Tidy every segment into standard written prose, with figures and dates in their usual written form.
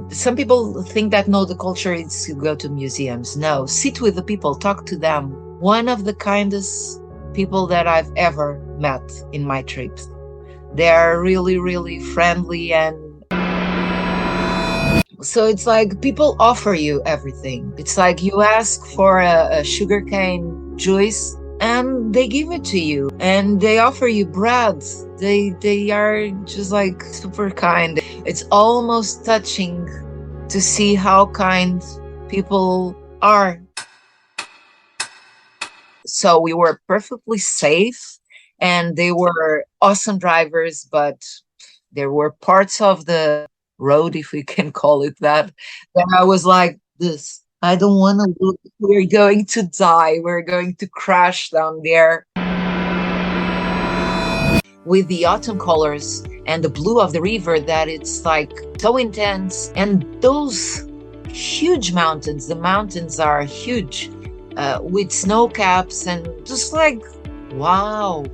Some people think that no, the culture is to go to museums. No, sit with the people, talk to them. One of the kindest people that I've ever met in my trips. They are really, really friendly, and so it's like people offer you everything. It's like you ask for a sugarcane juice and they give it to you, and they offer you bread. They are just like super kind. It's almost touching to see how kind people are. So we were perfectly safe, and they were awesome drivers, but there were parts of the road, if we can call it that, that I was like, this, I don't want to look. We're going to die. We're going to crash down there. With the autumn colors and the blue of the river, that it's like so intense. And those huge mountains, the mountains are huge, with snow caps, and just like, wow,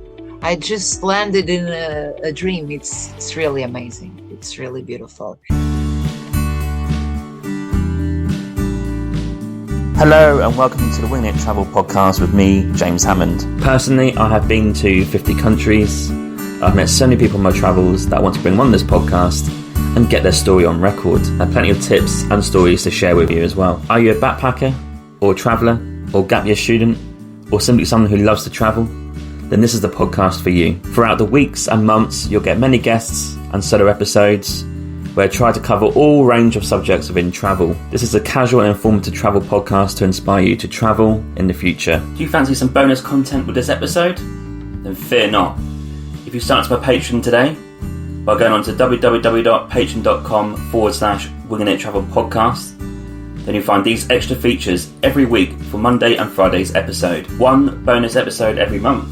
I just landed in a dream. It's really amazing. It's really beautiful. Hello and welcome to the Wing It Travel Podcast with me, James Hammond. Personally, I have been to 50 countries. I've met so many people on my travels that I want to bring on this podcast and get their story on record. I have plenty of tips and stories to share with you as well. Are you a backpacker or a traveller or gap year student or simply someone who loves to travel? Then this is the podcast for you. Throughout the weeks and months, you'll get many guests and solo episodes where I try to cover all range of subjects within travel. This is a casual and informative travel podcast to inspire you to travel in the future. Do you fancy some bonus content with this episode? Then fear not. If you sign up to my Patreon today by going on to www.patreon.com/Winging It Travel Podcast, then you'll find these extra features every week for Monday and Friday's episode. One bonus episode every month.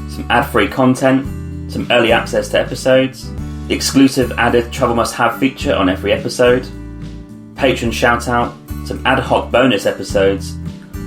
Some ad-free content, some early access to episodes, the exclusive added Travel Must Have feature on every episode, patron shout-out, some ad hoc bonus episodes.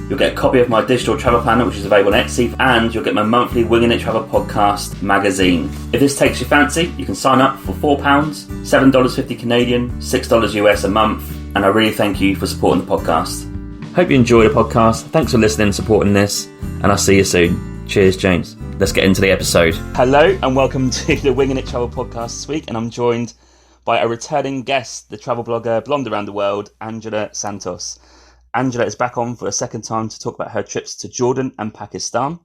You'll get a copy of my digital travel planner, which is available on Etsy, and you'll get my monthly Winging It Travel Podcast magazine. If this takes your fancy, you can sign up for £4, $7.50 Canadian, $6 US a month, and I really thank you for supporting the podcast. Hope you enjoy the podcast. Thanks for listening and supporting this, and I'll see you soon. Cheers, James. Let's get into the episode. Hello and welcome to the Winging It Travel Podcast this week, and I'm joined by a returning guest, the travel blogger Blonde Around the World, Angela Santos. Angela is back on for a second time to talk about her trips to Jordan and Pakistan.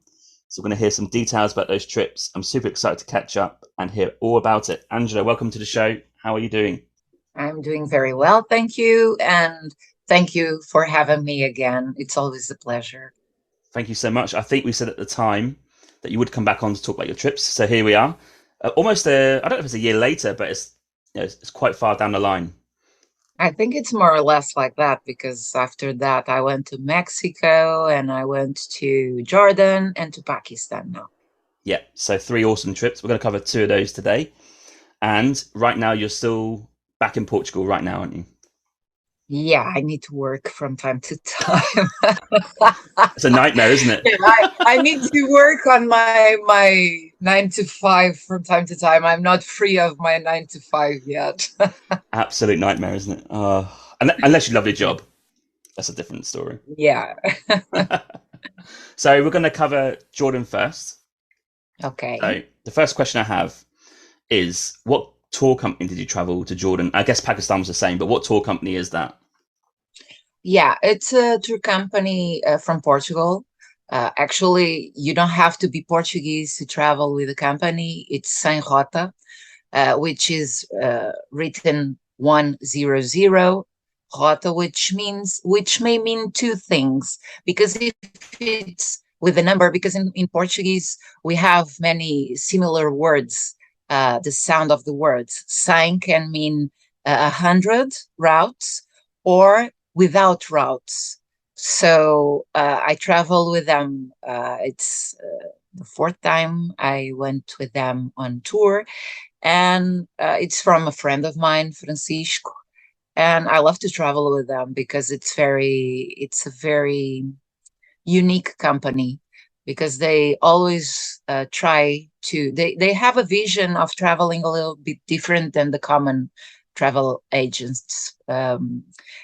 So we're going to hear some details about those trips. I'm super excited to catch up and hear all about it. Angela, welcome to the show. How are you doing? I'm doing very well, thank you. And thank you for having me again. It's always a pleasure. Thank you so much. I think we said at the time that you would come back on to talk about your trips. So here we are. I don't know if it's a year later, but it's quite far down the line. I think it's more or less like that, because after that I went to Mexico and I went to Jordan and to Pakistan now. Yeah, so 3 awesome trips. We're going to cover 2 of those today. And right now you're still back in Portugal right now, aren't you? Yeah, I need to work from time to time. It's a nightmare, isn't it? Yeah, I need to work on my 9 to 5 from time to time. I'm not free of my 9 to 5 yet. Absolute nightmare, isn't it? Unless you love your job. That's a different story. Yeah. So we're going to cover Jordan first. Okay. So the first question I have is, what tour company did you travel to Jordan? I guess Pakistan was the same, but what tour company is that? Yeah, it's a tour company from Portugal. Actually, you don't have to be Portuguese to travel with the company. It's Sem Rota, which is written 100 Rota, which may mean 2 things. Because if it's with a number, because in Portuguese we have many similar words. The sound of the words. 100 can mean 100 routes or without routes. So I travel with them. It's the 4th time I went with them on tour, and it's from a friend of mine, Francisco. And I love to travel with them because it's a very unique company, because they always try to, they have a vision of traveling a little bit different than the common travel agents.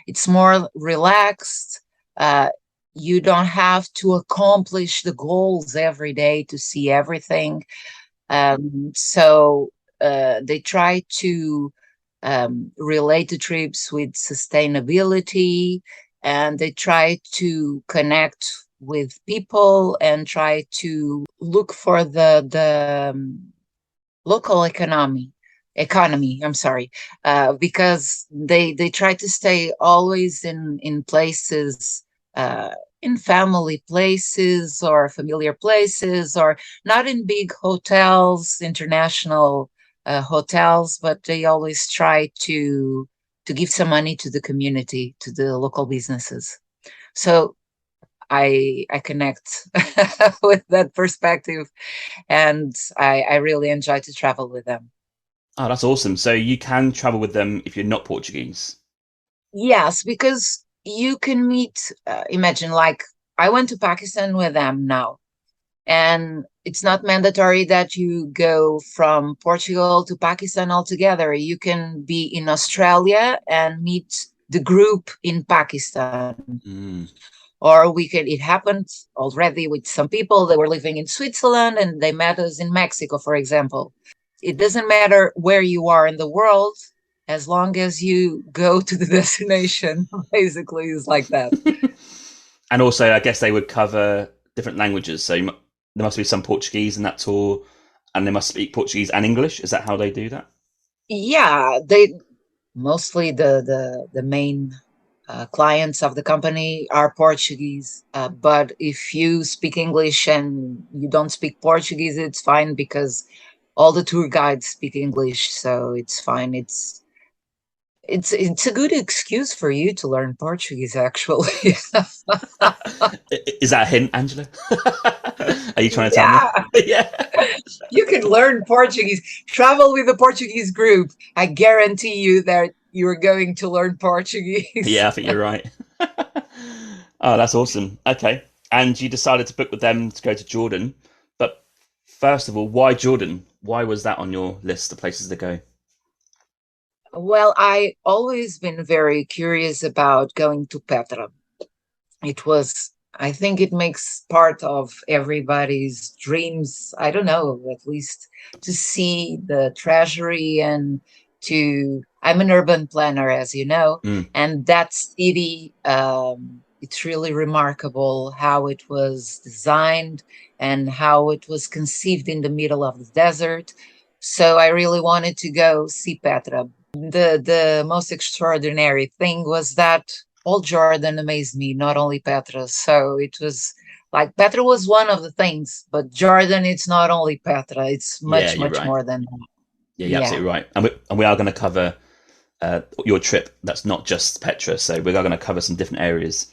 It's more relaxed. Uh, you don't have to accomplish the goals every day to see everything. So they try to relate the trips with sustainability, and they try to connect with people and try to look for the local economy, I'm sorry, because they try to stay always in places, uh, in family places or familiar places, or not in big hotels, international hotels, but they always try to give some money to the community, to the local businesses. So I connect with that perspective, and I really enjoy to travel with them. Oh, that's awesome. So you can travel with them if you're not Portuguese. Yes, because you can meet, imagine, like, I went to Pakistan with them now, and it's not mandatory that you go from Portugal to Pakistan altogether. You can be in Australia and meet the group in Pakistan. Mm. Or it happened already with some people that were living in Switzerland and they met us in Mexico, for example. It doesn't matter where you are in the world, as long as you go to the destination. Basically, is like that. And also, I guess they would cover different languages. So there must be some Portuguese in that tour, and they must speak Portuguese and English. Is that how they do that? Yeah, they mostly the main clients of the company are Portuguese. But if you speak English and you don't speak Portuguese, it's fine because all the tour guides speak English, so it's fine. It's a good excuse for you to learn Portuguese, actually. Is that a hint, Angela? Are you trying to tell me? Yeah, Yeah. you can learn Portuguese. Travel with a Portuguese group. I guarantee you that you're going to learn Yeah, Portuguese. I think you're right. Oh, that's awesome. Okay. And you decided to book with them to go to Jordan. But first of all, why Jordan? Why was that on your list of places to go? Well, I always been very curious about going to Petra. I think it makes part of everybody's dreams. I don't know, at least to see the treasury and I'm an urban planner, as you know, Mm. and that city, it's really remarkable how it was designed and how it was conceived in the middle of the desert. So I really wanted to go see Petra. The most extraordinary thing was that all Jordan amazed me, not only Petra. So it was like Petra was one of the things, but Jordan, it's not only Petra, it's Yeah, much, you're much right. more than that. Yeah, you're Yeah. absolutely right. And we are going to cover your trip. That's not just Petra. So we are going to cover some different areas.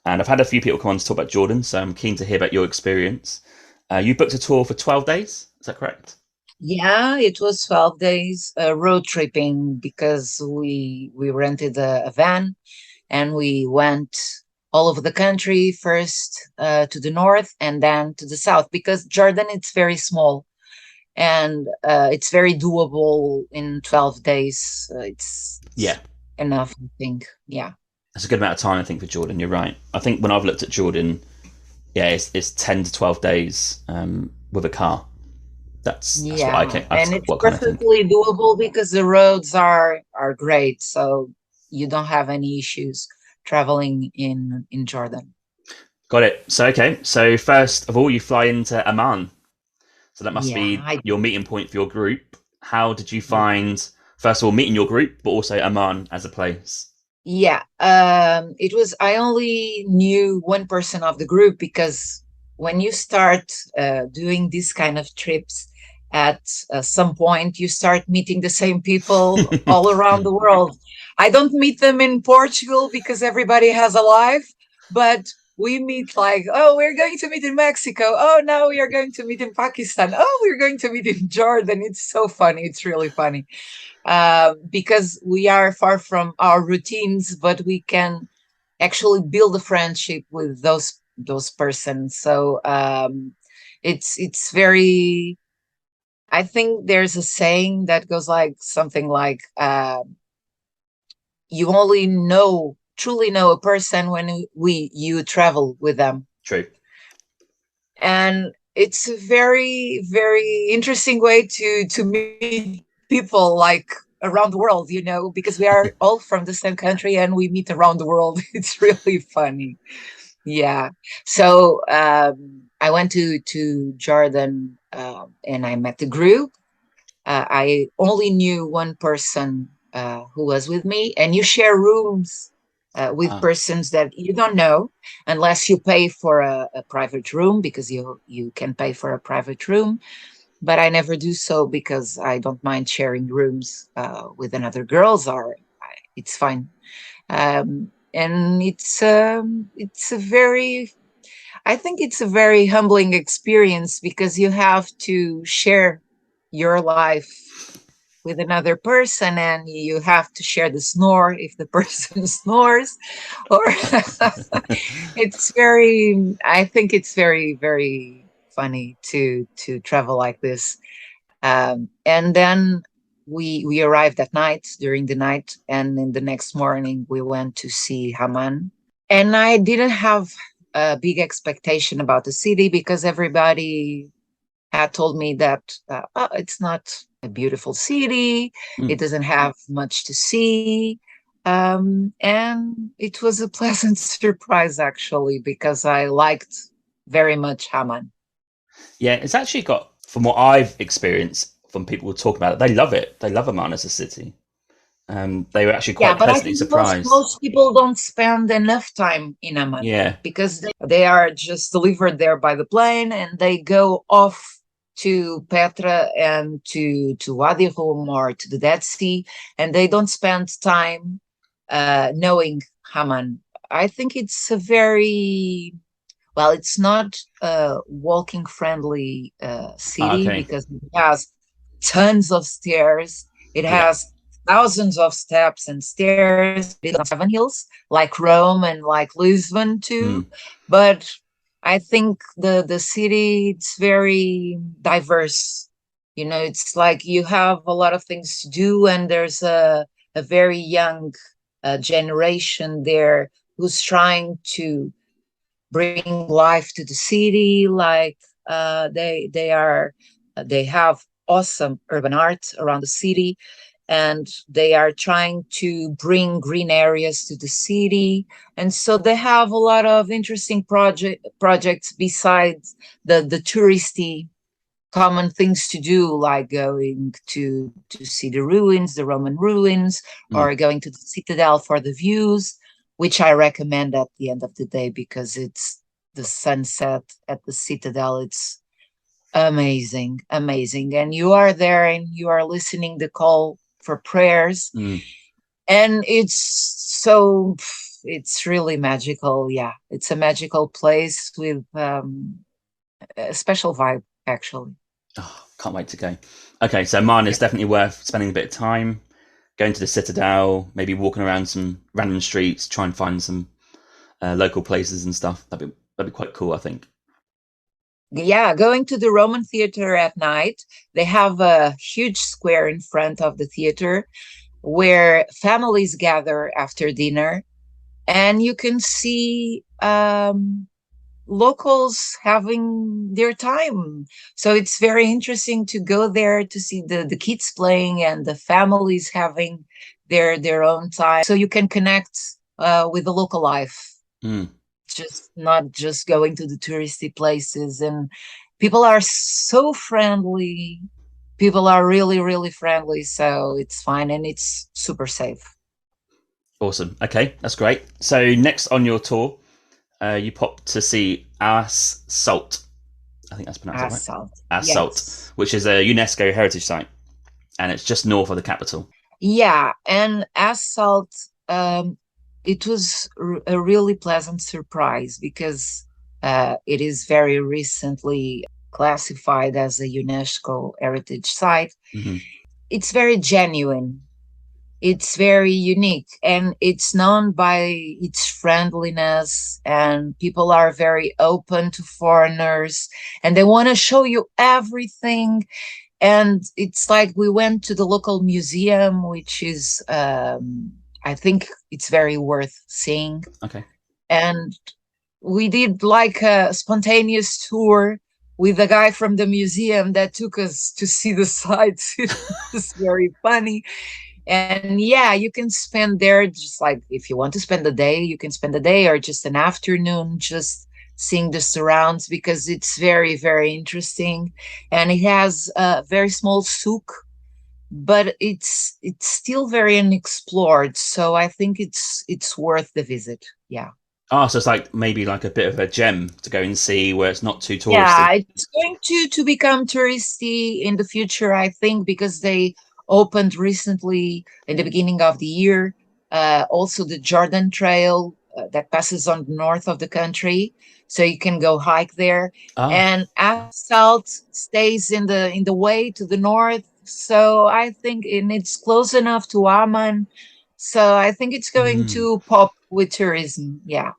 And I've had a few people come on to talk about Jordan. So I'm keen to hear about your experience. You booked a tour for 12 days. Is that correct? Yeah, it was 12 days road tripping because we rented a van and we went all over the country, first to the north and then to the south, because Jordan, it's very small and it's very doable in 12 days. It's Yeah. enough, I think. Yeah. That's a good amount of time, I think, for Jordan. You're right. I think when I've looked at Jordan, yeah, it's 10 to 12 days with a car. That's what I Yeah, can. That's and it's what kind of think. perfectly doable because the roads are great, so you don't have any issues traveling in Jordan. Got it. So okay. So first of all, you fly into Amman. So that must Yeah, be I your meeting point for your group. How did you yeah. find first of all meeting your group, but also Amman as a place? Yeah, it was, I only knew one person of the group because when you start doing these kind of trips, at some point you start meeting the same people all around the world. I don't meet them in Portugal because everybody has a life, but we meet like, oh, we're going to meet in Mexico. Oh, now we are going to meet in Pakistan. Oh, we're going to meet in Jordan. It's so funny. It's really funny because we are far from our routines, but we can actually build a friendship with those persons. So it's very. I think there's a saying that goes like something like you only truly know a person when you travel with them. True. And it's a very, very interesting way to meet people like around the world, because we are all from the same country and we meet around the world. It's really funny. Yeah. So I went to Jordan, and I met the group. I only knew one person who was with me, and you share rooms with Ah, persons that you don't know unless you pay for a private room, because you can pay for a private room. But I never do so because I don't mind sharing rooms with another girls, or it's fine. And it's a very, I think it's a very humbling experience, because you have to share your life with another person, and you have to share the snore if the person snores, or it's very, I think it's very, very funny to travel like this. And then we arrived at night, during the night, and in the next morning we went to see Haman. And I didn't have a big expectation about the city, because everybody had told me that oh, it's not a beautiful city, it mm. doesn't have much to see. And it was a pleasant surprise, actually, because I liked very much Haman. Yeah, it's actually got, from what I've experienced from people who talk about it, they love it. They love Amman as a city. They were actually Yeah, quite but I pleasantly think most surprised. most people don't spend enough time in Amman, Yeah. because they are just delivered there by the plane, and they go off to Petra and to Wadi Rum or to the Dead Sea, and they don't spend time knowing Haman. I think it's a very, well, it's not a walking friendly Ah, city, okay. because it has tons of stairs. It Yeah. has thousands of steps and stairs. It is on 7 hills, like Rome and like Lisbon Hmm. too. But I think the city, it's very diverse. It's like you have a lot of things to do, and there's a very young generation there who's trying to bring life to the city. Like they have awesome urban art around the city, and they are trying to bring green areas to the city. And so they have a lot of interesting projects besides the touristy common things to do, like going to see the ruins, the Roman ruins, or Mm. going to the citadel for the views, which I recommend at the end of the day, because it's the sunset at the citadel. It's amazing, amazing. And you are there and you are listening the call for prayers, Mm. and it's really magical. Yeah, it's a magical place with a special vibe, actually. Oh, can't wait to go. Okay, so mine is definitely worth spending a bit of time going to the Citadel, maybe walking around some random streets, try and find some local places and stuff. That'd be quite cool, I think. Yeah, going to the Roman theater at night, they have a huge square in front of the theater where families gather after dinner, and you can see locals having their time. So it's very interesting to go there to see the kids playing and the families having their own time. So you can connect with the local life, Mm. just not just going to the touristy places. And people are so friendly. People are really, really friendly. So it's fine, and it's super safe. Awesome. Okay, that's great. So next on your tour, you pop to see As Salt. I think that's pronounced that right. Assault. As Salt, Yes. which is a UNESCO heritage site, and it's just north of the capital. Yeah. And assault, it was a really pleasant surprise, because it is very recently classified as a UNESCO heritage site. Mm-hmm. It's very genuine. It's very unique, and it's known by its friendliness, and people are very open to foreigners, and they want to show you everything. And it's like we went to the local museum, which is I think it's very worth seeing. Okay. And we did like a spontaneous tour with a guy from the museum that took us to see the sights. It was very funny. And yeah, you can spend there just like if you want to spend the day, you can spend the day or just an afternoon just seeing the surrounds because it's very, very interesting. And it has a very small souk, but it's still very unexplored. So I think it's worth the visit. Yeah. Oh, so it's like maybe like a bit of a gem to go and see where it's not too touristy. Yeah, it's going to become touristy in the future, I think, because they opened recently in the beginning of the year. Also, the Jordan Trail that passes on the north of the country, so you can go hike there. Ah, And Asphalt stays in the way to the north, so I think and it's close enough to Amman, so I think it's going to pop with tourism. Yeah.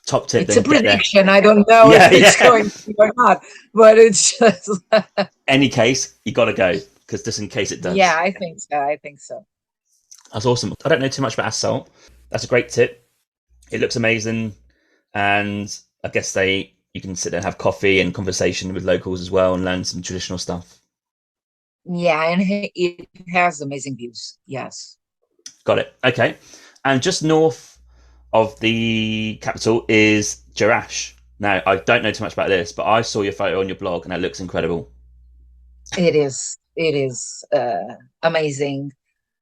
top tip It's a then, get there. prediction. I don't know Yeah, if it's yeah. going to or not, but it's just, Any case, you got to go because just in case it yeah, does. I think so. I think so. That's awesome. I don't know too much about Assault. That's a great tip. It looks amazing, and I guess you can sit there and have coffee and conversation with locals as well and learn some traditional stuff. Yeah, and it has amazing views. Yes. Got it. Okay. And just north of the capital is Jerash. Now, I don't know too much about this, but I saw your photo on your blog and it looks incredible. It is. It is amazing.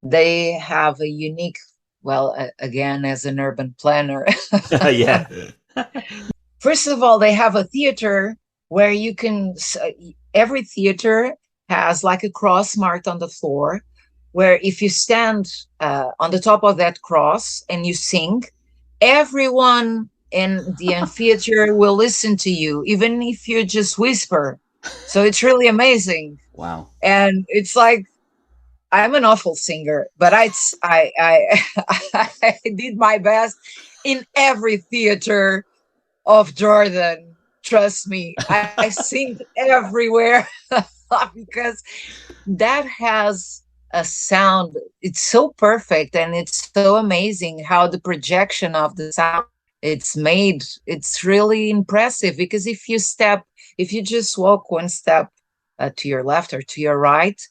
They have a unique, well, again, as an urban planner. Yeah. First of all, they have a theater where you can, every theater has like a cross marked on the floor, where if you stand on the top of that cross and you sing, everyone in the amphitheater will listen to you, even if you just whisper. So it's really amazing. Wow. And it's like, I'm an awful singer, but I did my best in every theater of Jordan. Trust me, I sing everywhere because that has a sound. It's so perfect and it's so amazing how the projection of the sound it's made. It's really impressive because if you just walk one step to your left or to your right,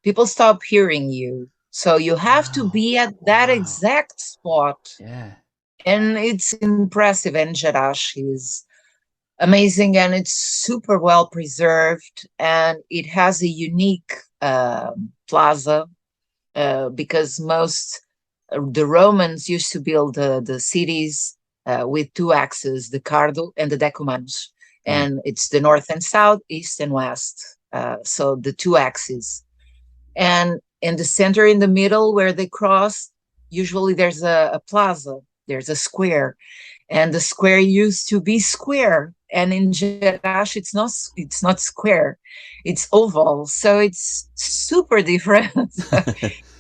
people stop hearing you. So you have to Wow. be at that Wow. exact spot. Yeah. And it's impressive. And Jarash is amazing and it's super well preserved and it has a unique plaza because most the Romans used to build the cities with two axes, the Cardo and the Decumanus. Right. And it's the north and south, east and west. So the two axes. And in the center, in the middle, where they cross, usually there's a plaza, there's a square, and the square used to be square. And in Jerash, it's not square, it's oval, so it's super different.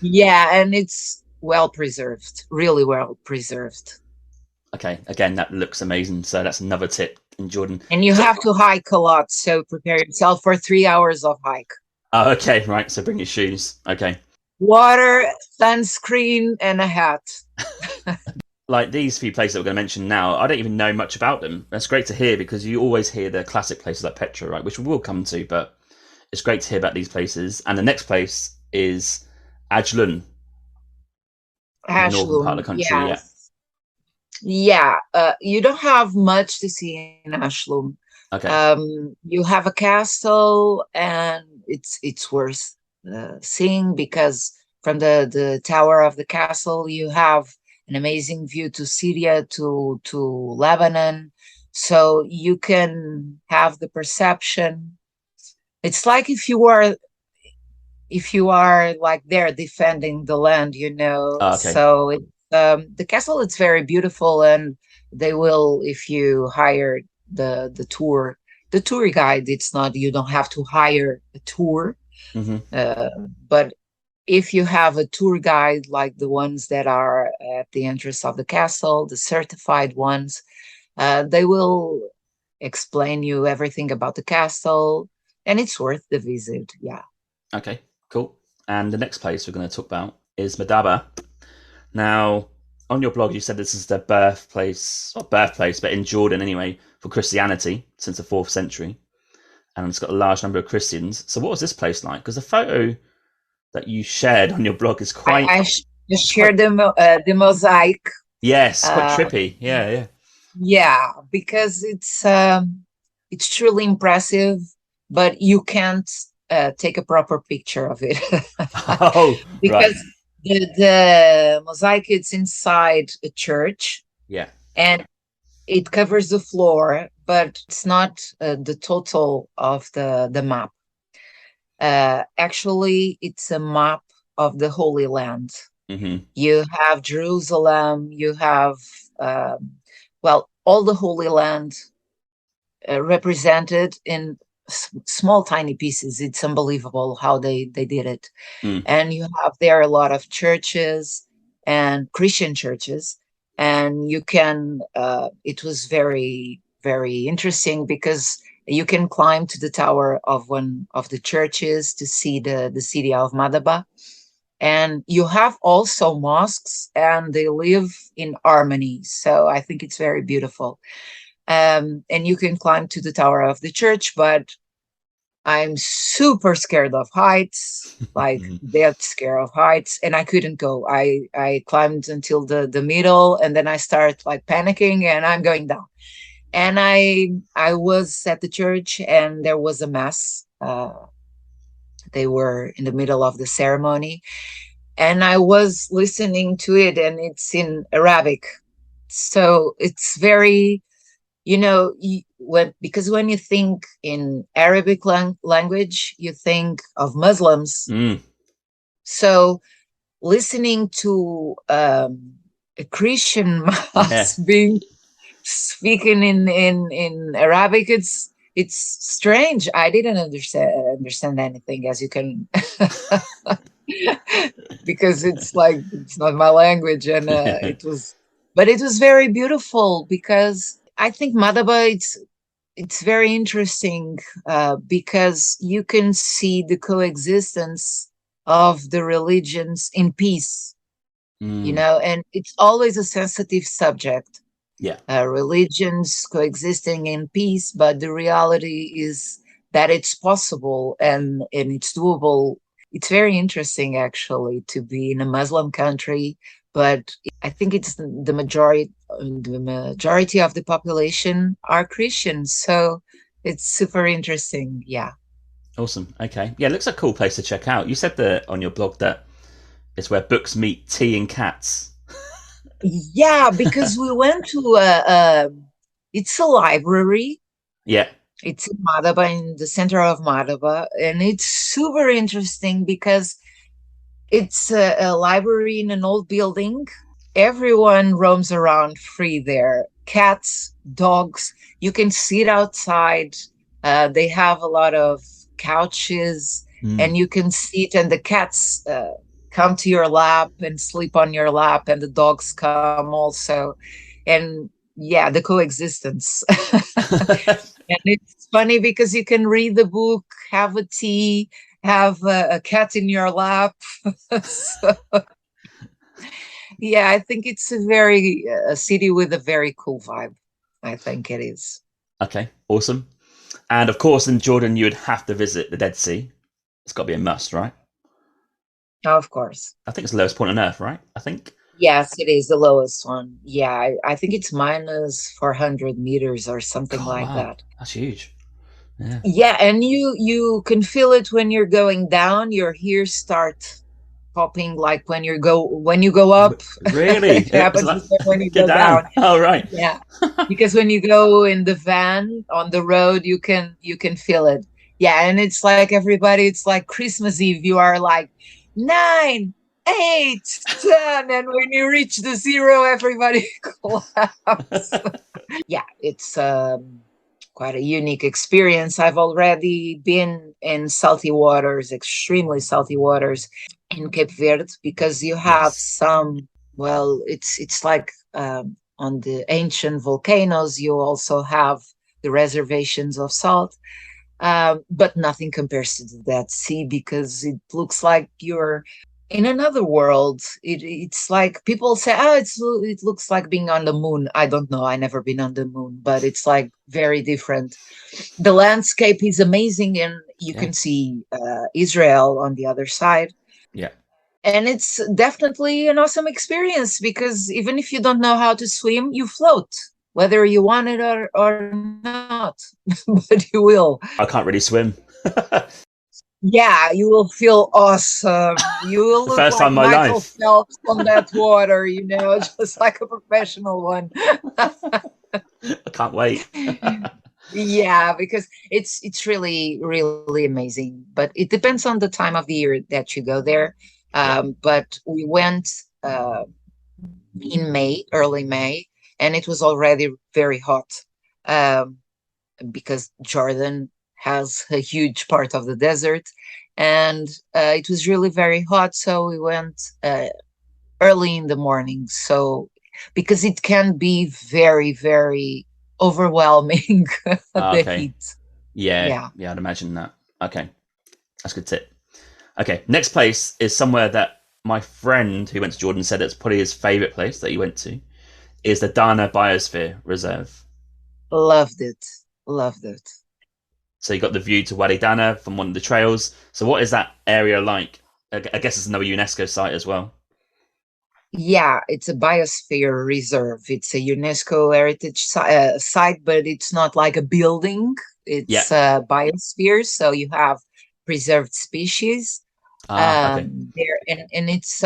Yeah, and it's well preserved, really well preserved. Okay. Again, that looks amazing. So that's another tip in Jordan. And you So, have to hike a lot, so prepare yourself for 3 hours of hike. oh, okay. Right. So bring your shoes. Okay. Water, sunscreen, and a hat. Like these few places that we're going to mention now, I don't even know much about them. That's great to hear because you always hear the classic places like Petra, right? Which we will come to, but it's great to hear about these places. And the next place is Ajlun in the northern part of Ashlum, the country. Yeah. yes. Yeah, you don't have much to see in Ashlum. Okay. You have a castle, and it's worth seeing because from the tower of the castle you have an amazing view to Syria, to Lebanon, so you can have the perception. It's like if you are like there defending the land, Oh, okay. So the castle it's very beautiful, and they will if you hire the tour guide. It's not you don't have to hire a tour, Mm-hmm. uh, but if you have a tour guide like the ones that are at the entrance of the castle, the certified ones, they will explain you everything about the castle, and it's worth the visit. Yeah. Okay. Cool. And the next place we're going to talk about is Madaba. Now, on your blog, you said this is the birthplace, not birthplace, but in Jordan anyway, for Christianity since the 4th century. And it's got a large number of Christians. So what was this place like? Because the photo that you shared on your blog is quite, I it's quite, shared the mosaic. yes, quite Uh, trippy. Yeah, yeah. yeah, because it's truly impressive, but you can't take a proper picture of it Oh, right. because the mosaic it's inside a church Yeah. and it covers the floor, but it's not the total of the map. Actually, it's a map of the Holy Land. Mm-hmm. You have Jerusalem, you have, well, all the Holy Land represented in small, tiny pieces. It's unbelievable how they did it. Mm. And you have there a lot of churches and Christian churches. And you can, it was very, very interesting because you can climb to the tower of one of the churches to see the city of Madaba. And you have also mosques, and they live in harmony. So I think it's very beautiful. And you can climb to the tower of the church, but I'm super scared of heights, like dead scared of heights, and I couldn't go. I climbed until the middle, and then I start like panicking, and I'm going down. And I was at the church, and there was a mass. They were in the middle of the ceremony, and I was listening to it, and it's in Arabic, so it's very, when you think in Arabic language, you think of Muslims. Mm. So listening to a Christian Yeah. mass being speaking in Arabic, it's strange. I didn't understand anything, as you can, because it's like it's not my language, and Yeah. but it was very beautiful because I think Madaba it's very interesting because you can see the coexistence of the religions in peace, Mm. and it's always a sensitive subject. Yeah. Religions coexisting in peace, but the reality is that it's possible and it's doable. It's very interesting actually to be in a Muslim country, but I think it's the majority of the population are Christians, so it's super interesting. Yeah. Awesome. Okay. Yeah, it looks like a cool place to check out. You said that on your blog that it's where books meet tea and cats. Yeah, because we went to it's a library. Yeah. It's in Madaba, in the center of Madaba, and it's super interesting because it's a library in an old building. Everyone roams around free there. Cats, dogs. You can sit outside. They have a lot of couches, Mm. and you can sit, and the cats come to your lap and sleep on your lap, and the dogs come also. And yeah, the coexistence. And it's funny because you can read the book, have a tea, have a cat in your lap. So, yeah, I think it's a city with a very cool vibe. I think it is. Okay. Awesome. And of course, in Jordan, you would have to visit the Dead Sea. It's got to be a must, right? Of course. I think it's the lowest point on Earth, right? I think. Yes, it is the lowest one. Yeah, I think it's minus 400 meters or something Oh like wow, that. that's huge. Yeah. Yeah, and you can feel it when you're going down. Your ears start popping like when you go up. Really? It It's happens like, the same when you get go down. down. Oh right. Yeah, because when you go in the van on the road, you can feel it. Yeah, and it's like everybody. It's like Christmas Eve. You are like 9, 8, 10, and when you reach the zero, everybody collapses. Yeah, it's quite a unique experience. I've already been in salty waters, extremely salty waters in Cape Verde, because you have Yes. some, well, it's like on the ancient volcanoes, you also have the reservations of salt. But nothing compares to the Dead Sea because it looks like you're in another world. It's like people say, oh, it looks like being on the moon. I don't know. I never been on the moon, but it's like very different. The landscape is amazing, and you Yeah. can see Israel on the other side. Yeah. And it's definitely an awesome experience because even if you don't know how to swim, you float, whether you want it or not, but you will. I can't really swim. Yeah, you will feel awesome. You will The look first time like in my Michael life. Phelps on that water, just like a professional one. I can't wait. Yeah, because it's really really amazing, but it depends on the time of the year that you go there. Yeah. But we went uh, in May, early May, and it was already very hot um, because Jordan has a huge part of the desert, and it was really very hot. So we went early in the morning. So because it can be very, very overwhelming, the Okay. heat. Yeah. Yeah. Yeah, I'd imagine that. Okay. That's a good tip. Okay. Next place is somewhere that my friend who went to Jordan said it's probably his favourite place that he went to, is the Dana Biosphere Reserve. Loved it. Loved it. So you got the view to Wadi Dana from one of the trails. So what is that area like? I guess it's another UNESCO site as well. Yeah, it's a biosphere reserve. It's a UNESCO heritage site, but it's not like a building. Yeah. It's a biosphere, so you have preserved species Okay. there, and it's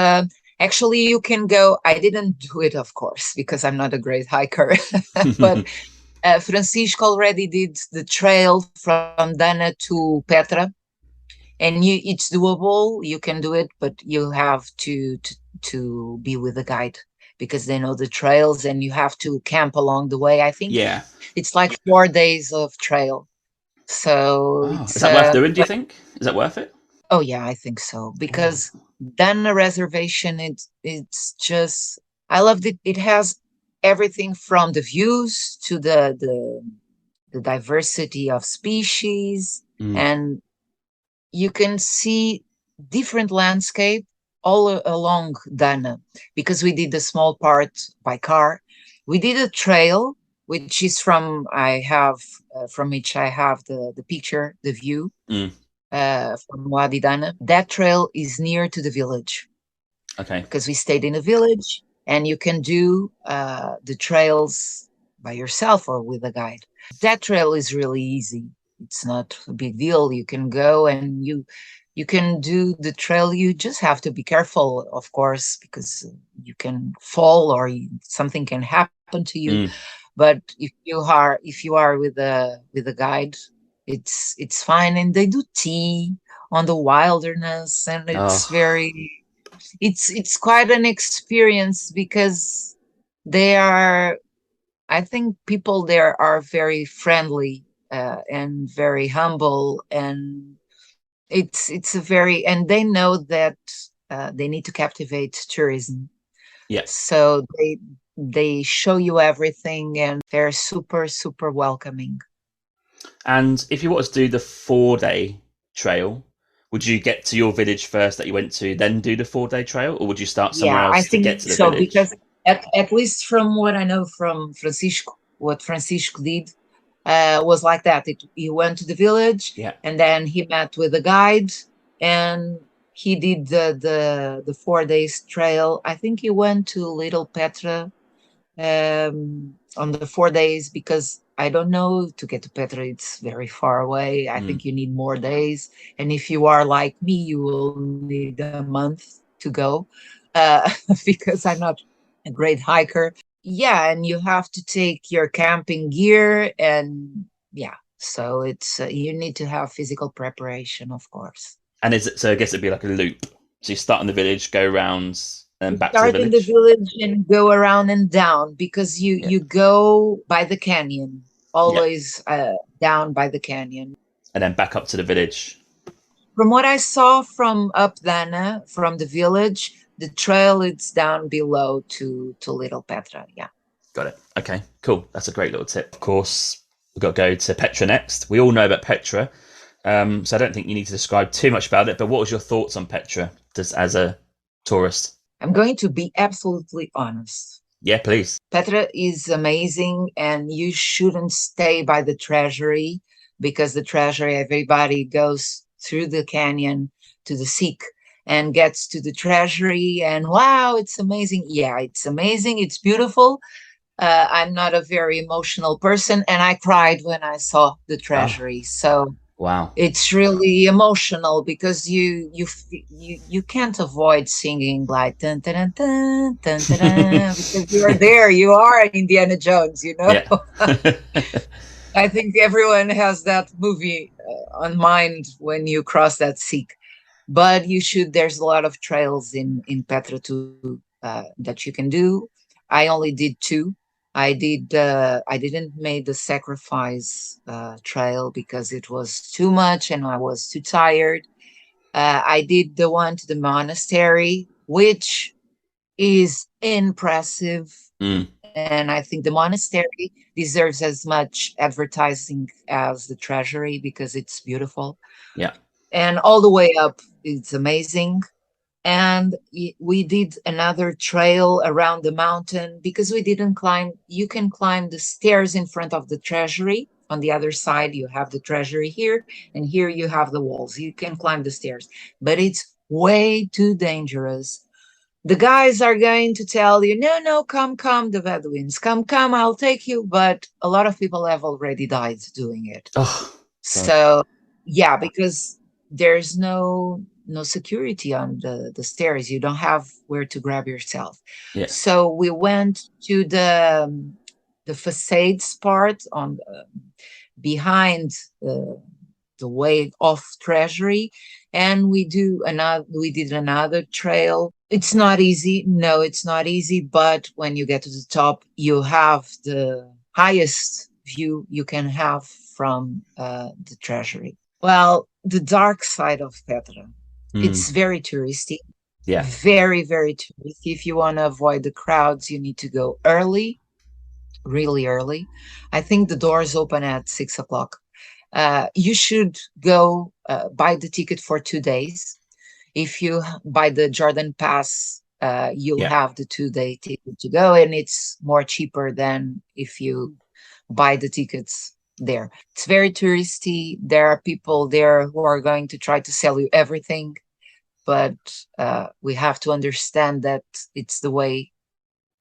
actually you can go. I didn't do it, of course, because I'm not a great hiker, but Francisco already did the trail from Dana to Petra, and it's doable. You can do it, but you have to be with a guide because they know the trails, and you have to camp along the way. I think Yeah. it's like 4 days of trail, so Oh, is it's that worth doing, do you think? Is that worth it? oh yeah, I think so, Oh. because then a reservation, it's just, I loved it. It has everything from the views to the diversity of species, Mm. and you can see different landscape all along Dana, because we did a small part by car. We did a trail, which is from which I have the picture, the view Mm. from Wadi Dana. That trail is near to the village Okay. because we stayed in a village, and you can do the trails by yourself or with a guide. That trail is really easy. It's not a big deal. You can go and you can do the trail. You just have to be careful, of course, because you can fall or something can happen to you. Mm. But if you are with a guide, it's fine. And they do tea on the wilderness, and Oh. it's quite an experience because they are, I think people there are very friendly and very humble, and it's a very, and they know that they need to captivate tourism, Yeah. so they show you everything, and they're super super welcoming. And if you want to do the 4 day trail, would you get to your village first that you went to, then do the 4 day trail, or would you start somewhere Yeah, I else to get think to the so, village? because at least from what I know from Francisco, what Francisco did was like that. He went to the village, Yeah. and then he met with a guide, and he did the 4 days trail. I think he went to Little Petra on the 4 days, because I don't know, to get to Petra, it's very far away. I Mm. think you need more days. And if you are like me, you will need a month to go uh, because I'm not a great hiker. Yeah, and you have to take your camping gear, and yeah, so it's you need to have physical preparation, of course. And is it so? I guess it'd be like a loop. So you start in the village, go around, and You back to the start in the village. village and go around and down, because Yeah. you go by the canyon, Yeah. always down by the canyon. And then back up to the village. From what I saw from up Dana, from the village, the trail it's down below to Little Petra. Yeah. Got it. Okay. Cool. That's a great little tip. Of course, we've got to go to Petra next. We all know about Petra, so I don't think you need to describe too much about it. But what was your thoughts on Petra, just as a tourist? I'm going to be absolutely honest. Yeah, please. Petra is amazing, and you shouldn't stay by the treasury because the treasury, everybody goes through the canyon to the Sikh and gets to the treasury, and wow, it's amazing. Yeah, it's amazing. It's beautiful. I'm not a very emotional person, and I cried when I saw the Oh, treasury. So wow. it's really emotional because you can't avoid singing like dun, dun, dun, dun, dun, dun, because you are there. You are Indiana Jones, you know. Yeah. I think everyone has that movie on mind when you cross that Sikh. But you should. There's a lot of trails in Petra too that you can do. I only did two. I didn't make the sacrifice trail because it was too much and I was too tired. I did the one to the monastery, which is impressive. Mm, And I think the monastery deserves as much advertising as the treasury because it's beautiful. yeah. And all the way up, it's amazing. And we did another trail around the mountain because we didn't climb. You can climb the stairs in front of the treasury. On the other side, you have the treasury here, and here you have the walls. You can climb the stairs, but it's way too dangerous. The guys are going to tell you, no, no, come, the Bedouins, come, I'll take you. But a lot of people have already died doing it. Oh, God. So yeah, because there's no security on the stairs. You don't have where to grab yourself. Yeah. So we went to the facades part on behind the way of Treasury, and we did another trail. It's not easy. No, it's not easy. But when you get to the top, you have the highest view you can have from the treasury. Well, the dark side of Petra. It's very touristy. Yeah. Very, very touristy. If you want to avoid the crowds, you need to go early, really early. I think the doors open at 6 o'clock. You should go buy the ticket for 2 days. If you buy the Jordan Pass, you Yeah. have the 2-day ticket to go, and it's more cheaper than if you buy the tickets there. It's very touristy. There are people there who are going to try to sell you everything, but we have to understand that it's the way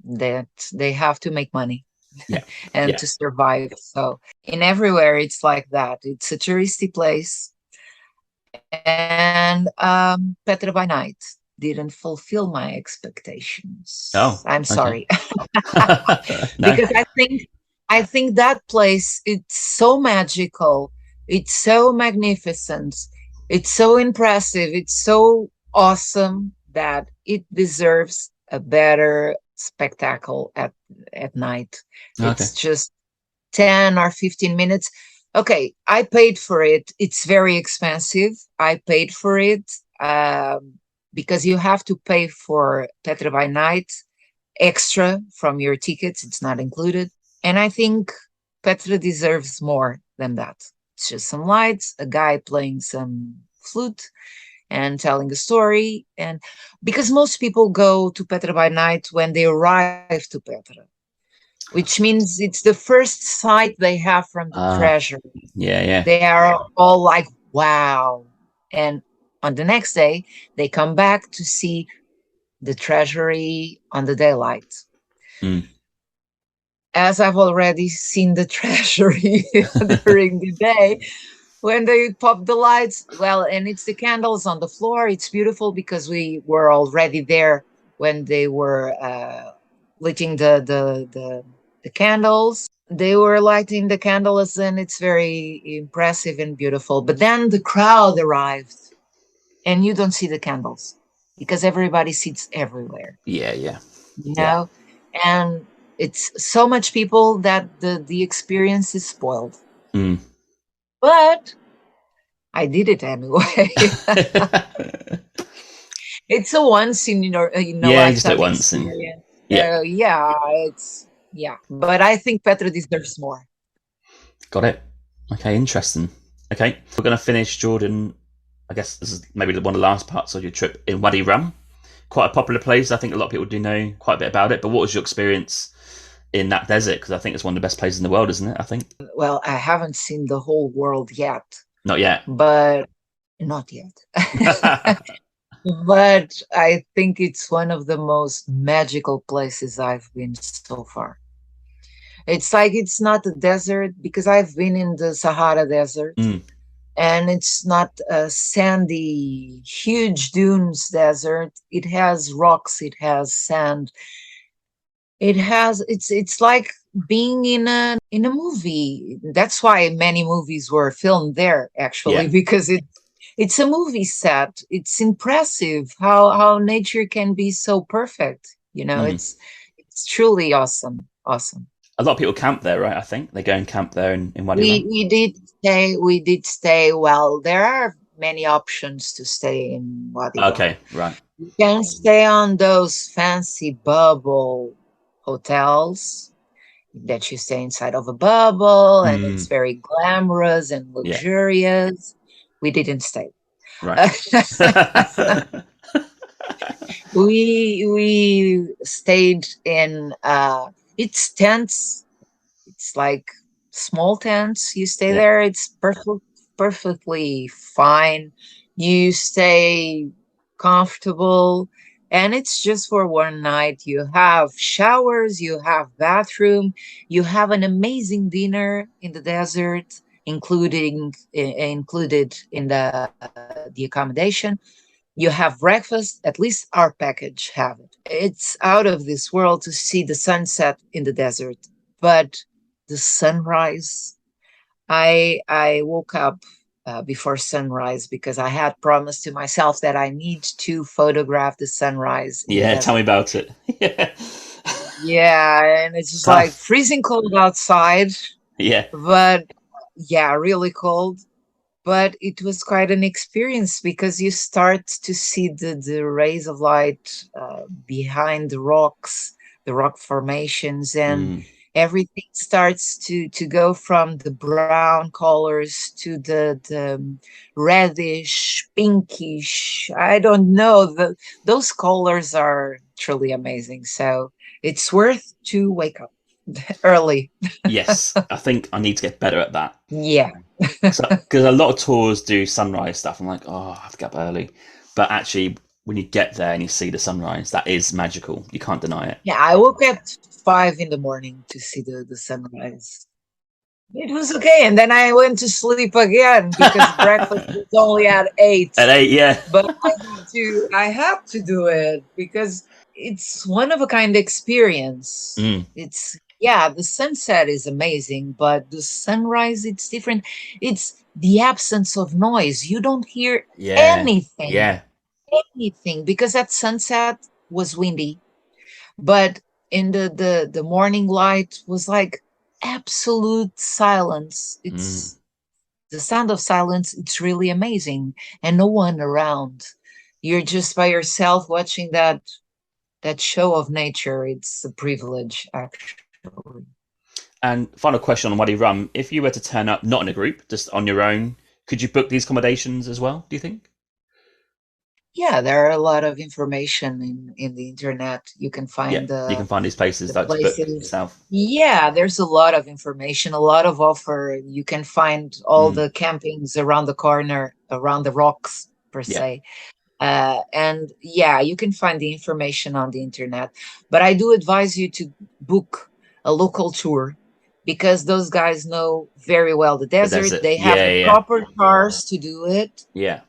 that they have to make money Yeah. and Yeah. to survive. So in everywhere, it's like that. It's a touristy place. And Petra by Night didn't fulfill my expectations. Oh, I'm okay. sorry. No. Because I think that place, it's so magical, it's so magnificent, it's so impressive, it's so awesome that it deserves a better spectacle at night. Okay. It's just 10 or 15 minutes. Okay, I paid for it. It's very expensive. I paid for it because you have to pay for Petra by Night extra from your tickets. It's not included. And I think Petra deserves more than that. It's just some lights, a guy playing some flute and telling a story. And because most people go to Petra by Night when they arrive to Petra, which means it's the first sight they have from the treasury. Yeah, yeah. They are all like, wow. And on the next day, they come back to see the treasury on the daylight. Mm. As I've already seen the treasury during the day, when they pop the lights, well, and it's the candles on the floor. It's beautiful because we were already there when they were lighting the candles. They were lighting the candles, and it's very impressive and beautiful. But then the crowd arrived, and you don't see the candles because everybody sits everywhere. Yeah, yeah. You know, and it's so much people that the experience is spoiled. Mm. But I did it anyway. It's a once in Yeah, just lifetime at once, and experience. yeah, Yeah. But I think Petra deserves more. got it. Okay, interesting. Okay, we're going to finish, Jordan. I guess this is maybe one of the last parts of your trip in Wadi Rum. quite a popular place. I think a lot of people do know quite a bit about it. But what was your experience in that desert? Because I think it's one of the best places in the world, isn't it? I think. Well, I haven't seen the whole world yet, Not yet. but not yet. But I think it's one of the most magical places I've been so far. It's like it's not a desert because I've been in the Sahara Desert, Mm, and it's not a sandy, huge dunes desert. It has rocks, it has sand. It's like being in a movie. That's why many movies were filmed there actually, yeah. because it's a movie set. It's impressive how nature can be so perfect. Mm. It's truly awesome. Awesome. A lot of people camp there, right? I think they go and camp there in Wadi We Rum. we did stay. Well, there are many options to stay in Wadi Rum. Okay, right. You can stay on those fancy bubble hotels that you stay inside of a bubble, and it's Mm, very glamorous and yeah, luxurious. We didn't stay. right. We stayed in it's tents. It's like small tents. You stay Yeah, there. It's perfectly fine. You stay comfortable, and it's just for one night. You have showers, you have bathroom, you have an amazing dinner in the desert, included in the accommodation. You have breakfast, at least our package have it. It's out of this world to see the sunset in the desert, but the sunrise, I woke up before sunrise because I had promised to myself that I need to photograph the sunrise in the yeah. Tell me desert. about it. Yeah, Yeah, and it's just like tough. freezing cold outside, Yeah. but yeah, really cold. But it was quite an experience because you start to see the rays of light behind the rock formations, and Mm, everything starts to go from the brown colors to the reddish, pinkish. I don't know. Those colors are truly amazing. So it's worth to wake up early. yes, I think I need to get better at that. Yeah. Because a lot of tours do sunrise stuff. I'm like, oh, I have to get up early. But actually, when you get there and you see the sunrise, that is magical. You can't deny it. Yeah, I woke at 5 in the morning to see the sunrise. It was okay, and then I went to sleep again because breakfast At was only at 8. 8, yeah. But I have to do it because it's one of a kind experience. Mm, It's yeah, the sunset is amazing, but the sunrise it's different. It's the absence of noise. You don't hear yeah, anything, yeah. anything because at sunset was windy, but in the morning light was like absolute silence. Mm, It's the sound of silence. It's really amazing, and no one around. You're just by yourself watching that show of nature. It's a privilege, actually. And final question on Wadi Rum. If you were to turn up not in a group, just on your own, could you book these accommodations as well, do you think? Yeah, there are a lot of information in the internet. You can Yeah, find you can find these places the like to book places. yourself. Yeah, there's a lot of information, a lot of offer. You can find all Mm, the campings around the corner, around the rocks per yeah, se. And yeah, you can find the information on the internet. But I do advise you to book a local tour because those guys know very well the the desert. desert. They have Yeah, the yeah, proper cars to do it. yeah.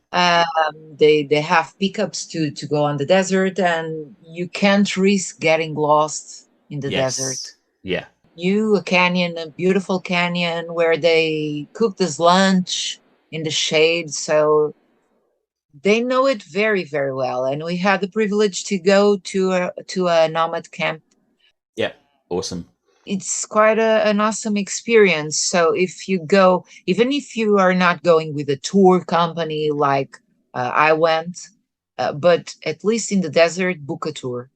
They have pickups to go on the desert, and you can't risk getting lost in the desert. Yes, yeah. A canyon, a beautiful canyon where they cooked us lunch in the shade. So they know it very, very well. And we had the privilege to go to a nomad camp. Yeah, awesome. It's quite an awesome experience. So if you go, even if you are not going with a tour company like I went, but at least in the desert, book a tour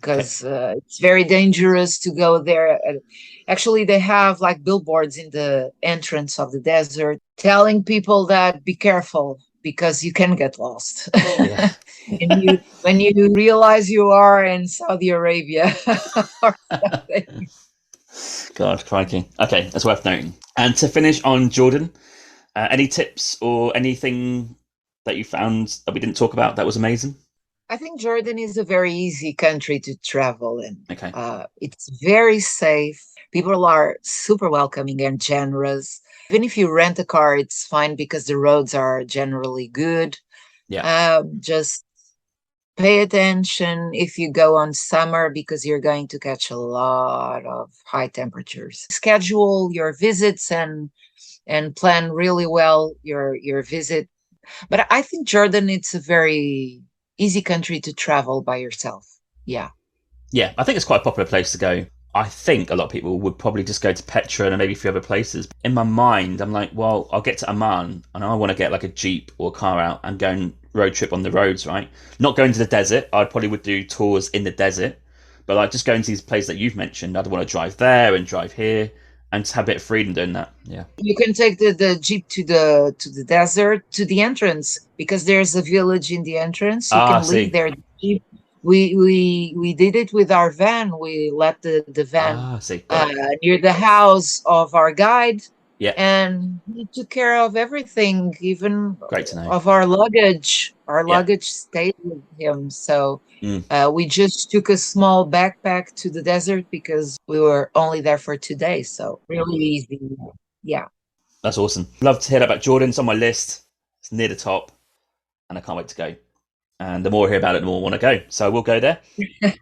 Okay. because it's very dangerous to go there. Actually, they have like billboards in the entrance of the desert telling people that be careful because you can get lost. Yeah. When you realize you are in Saudi Arabia or something. God, crikey. Okay, that's worth noting. And to finish on Jordan, any tips or anything that you found that we didn't talk about that was amazing? I think Jordan is a very easy country to travel in. Okay. It's very safe. People are super welcoming and generous. Even if you rent a car, it's fine because the roads are generally good. Yeah. Just pay attention if you go on summer because you're going to catch a lot of high temperatures. Schedule your visits and plan really well your visit. But I think Jordan, it's a very easy country to travel by yourself. Yeah. Yeah, I think it's quite a popular place to go. I think a lot of people would probably just go to Petra and maybe a few other places. In my mind, I'm like, well, I'll get to Amman and I want to get like a Jeep or a car out and go and road trip on the roads, right? Not going to the desert. I probably would do tours in the desert. But like just going to these places that you've mentioned, I'd want to drive there and drive here and just have a bit of freedom doing that. Yeah. You can take the jeep to the desert, to the entrance, because there's a village in the entrance. You Ah, I can leave see. there the jeep. We did it with our van. We left the van Ah, I see. Got it. near the house of our guide, Yeah. and he took care of everything, even Great to know. of our luggage. Our Yeah. luggage stayed with him. So Mm. we just took a small backpack to the desert because we were only there for 2 days. So really easy. Yeah. That's awesome. Love to hear about Jordan. It's on my list. It's near the top and I can't wait to go. And the more I hear about it, the more I want to go. So we'll go there.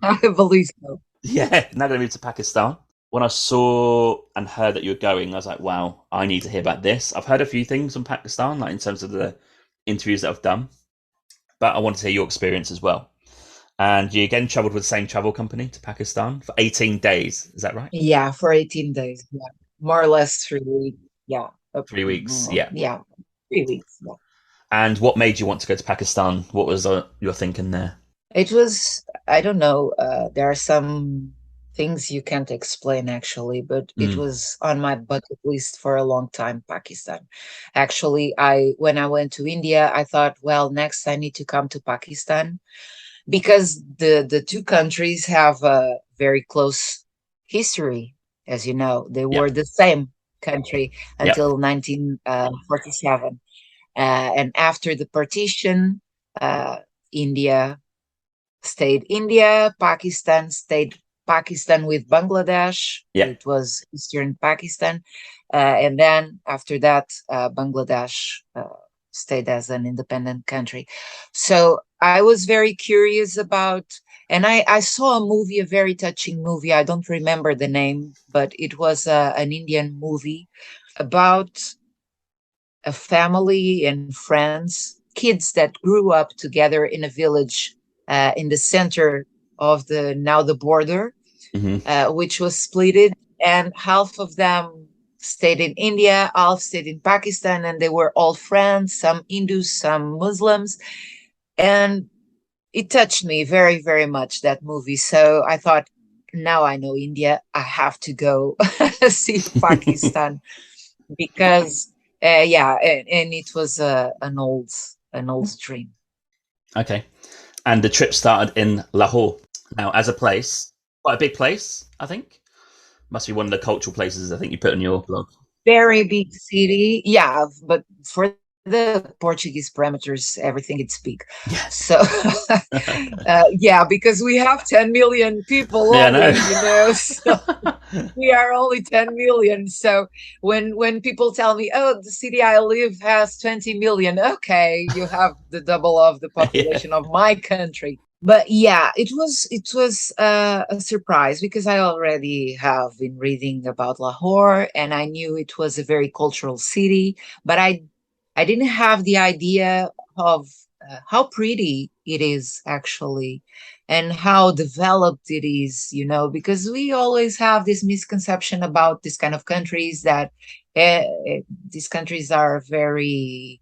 I believe so. Yeah, now going to move to Pakistan. When I saw and heard that you were going, I was like, wow, I need to hear about this. I've heard a few things on Pakistan, like in terms of the interviews that I've done, but I wanted to hear your experience as well. And you again traveled with the same travel company to Pakistan for 18 days. Is that right? Yeah, for 18 days. Yeah. More or less 3 weeks. Yeah. 3 weeks. Yeah. Yeah. 3 weeks. Yeah. And what made you want to go to Pakistan? What was your thinking there? It was, I don't know, there are some things you can't explain actually, but it Mm. was on my bucket list for a long time, Pakistan. Actually, when I went to India, I thought, well, next I need to come to Pakistan because the two countries have a very close history. As you know, they were Yep. the same country Yep. until 1947. And after the partition, India stayed India, Pakistan stayed Pakistan with Bangladesh. Yep. It was Eastern Pakistan. And then after that, Bangladesh stayed as an independent country. So I was very curious about, and I saw a movie, a very touching movie. I don't remember the name, but it was an Indian movie about a family and friends, kids that grew up together in a village in the center of the border, Mm-hmm. which was splitted, and half of them stayed in India, half stayed in Pakistan, and they were all friends, some Hindus, some Muslims, and it touched me very, very much, that movie. So I thought, now I know India, I have to go see Pakistan because yeah, and it was an old dream. Okay. And the trip started in Lahore. Now, as a place, quite a big place, I think. Must be one of the cultural places I think you put on your blog. Very big city, yeah, but for the Portuguese parameters, everything it's big. Yeah. So yeah, because we have 10 million people Yeah, I only, know. so we are only 10 million. So when people tell me, oh, the city I live has 20 million, okay, you have the double of the Yeah. population of my country. But yeah, it was a surprise because I already have been reading about Lahore and I knew it was a very cultural city, but I didn't have the idea of how pretty it is actually and how developed it is, because we always have this misconception about this kind of countries that uh, these countries are very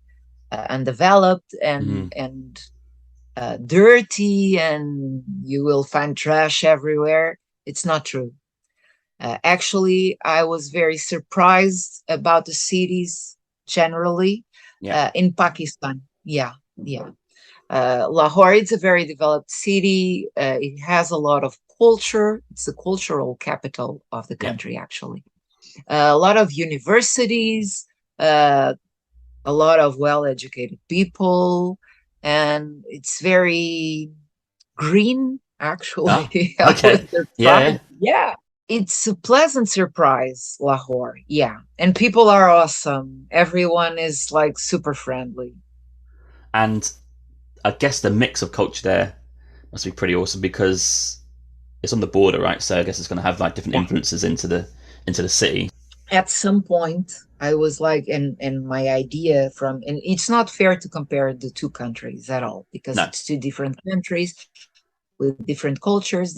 undeveloped Mm-hmm. and dirty and you will find trash everywhere. It's not true. Actually, I was very surprised about the cities generally Yeah. in Pakistan. Yeah, yeah. Lahore, it's a very developed city. It has a lot of culture. It's the cultural capital of the Yeah. country, actually. A lot of universities, uh, a lot of well-educated people, and it's very green, Oh, actually. I was okay. Yeah, yeah. surprised. Yeah, it's a pleasant surprise, Lahore. Yeah, and people are awesome. Everyone is like super friendly. And I guess the mix of culture there must be pretty awesome because it's on the border, right? So I guess it's going to have like different Yeah. influences into the city. At some point, I was like, and my idea from, and it's not fair to compare the two countries at all because No. it's two different countries with different cultures.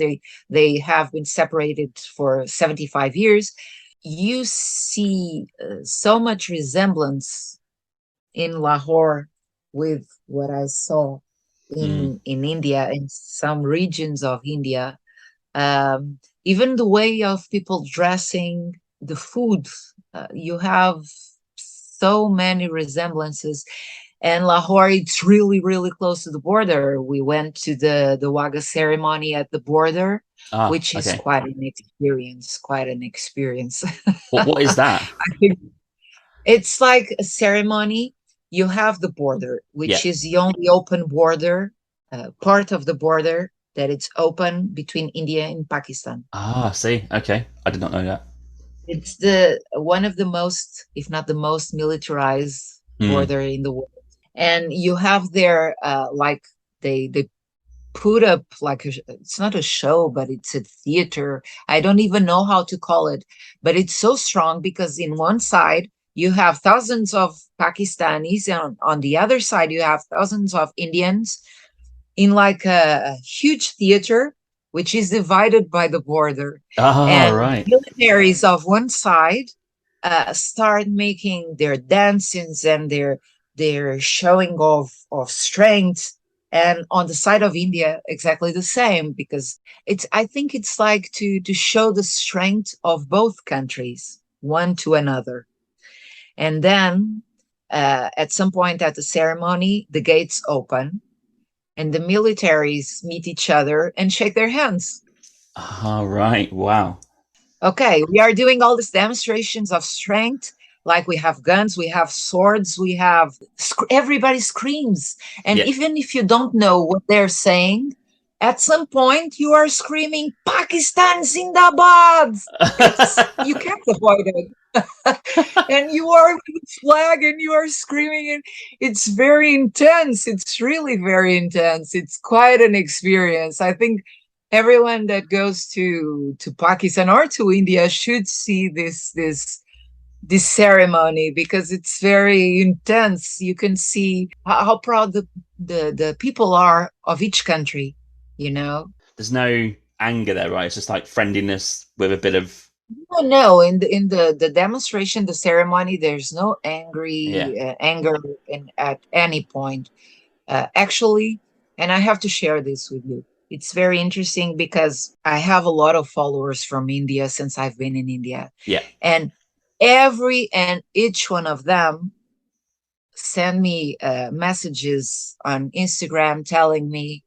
They have been separated for 75 years. You see so much resemblance in Lahore with what I saw Mm. in India, in some regions of India. Even the way of people dressing, the food, you have so many resemblances. And Lahore, it's really, really close to the border. We went to the Wagah ceremony at the border, Ah, which is okay. quite an experience, quite an experience. What is that? I think it's like a ceremony. You have the border, Yeah. which is the only open border, part of the border that it's open between India and Pakistan. Ah, see. Okay. I did not know that. It's the one of the most, if not the most militarized Mm. border in the world. And you have there, like they put up like it's not a show, but it's a theater. I don't even know how to call it, but it's so strong because in one side you have thousands of Pakistanis, and on the other side you have thousands of Indians in like a huge theater, which is divided by the border. Ah, And right. militaries of one side start making their dancings and their showing of strength. And on the side of India, exactly the same, because it's I think it's like to show the strength of both countries, one to another. And then at some point at the ceremony, the gates open and the militaries meet each other and shake their hands. Ah, right. Wow. Okay, we are doing all these demonstrations of strength. Like we have guns, we have swords, we have everybody screams. And Yeah. even if you don't know what they're saying, at some point you are screaming, Pakistan Zindabad. It's you can't avoid it. And you are with the flag and you are screaming, and it's very intense. It's really very intense. It's quite an experience. I think everyone that goes to Pakistan or to India should see this ceremony because it's very intense. You can see how proud the people are of each country, you know. There's no anger there, right? It's just like friendliness with a bit of No, no, in the demonstration, the ceremony, there's no yeah. anger at any point. Actually, and I have to share this with you. It's very interesting because I have a lot of followers from India since I've been in India. Yeah. And every and each one of them send me messages on Instagram telling me,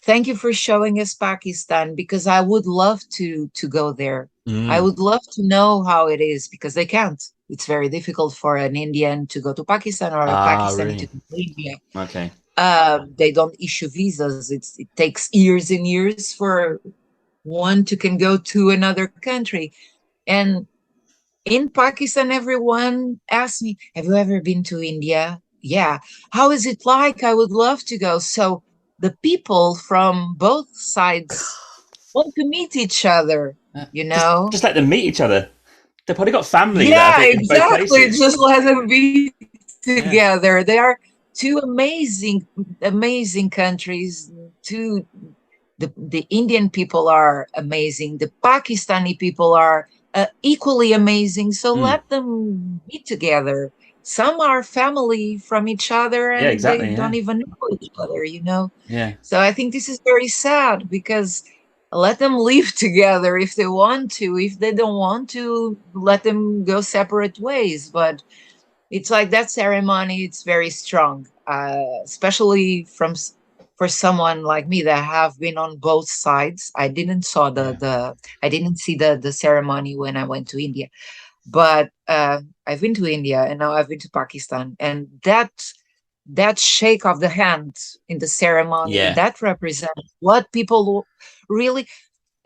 thank you for showing us Pakistan because I would love to go there. I Mm. would love to know how it is because they can't. It's very difficult for an Indian to go to Pakistan or a Ah, Pakistani to really? go to India. Okay. They don't issue visas. It takes years and years for one to can go to another country. And in Pakistan, everyone asks me, "Have you ever been to India?" Yeah. How is it like? I would love to go. So the people from both sides want to meet each other, you know? Just let them meet each other. They've probably got family that Yeah, are in both exactly. places. Just let them be Yeah. together. They are two amazing, amazing countries. Two, the Indian people are amazing. The Pakistani people are equally amazing. So Mm. let them be together. Some are family from each other Yeah, and they exactly. don't Yeah. even know each other, you know? Yeah. So I think this is very sad because let them live together if they want to. If they don't want to, let them go separate ways. But It's like that ceremony. It's very strong, especially for someone like me that have been on both sides. I didn't saw Yeah. I didn't see the ceremony when I went to India, but I've been to India and now I've been to Pakistan, and that shake of the hand in the ceremony, Yeah. that represents what people really,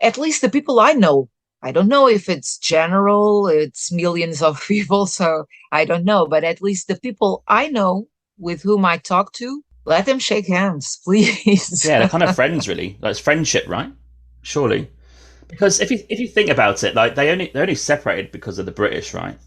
at least the people I know. I don't know if it's general, it's millions of people, so I don't know, but at least the people I know with whom I talk to, let them shake hands, please. Yeah, they're kind of friends, really. Like, it's friendship, right? Surely. Because if you think about it, like they're only separated because of the British, right?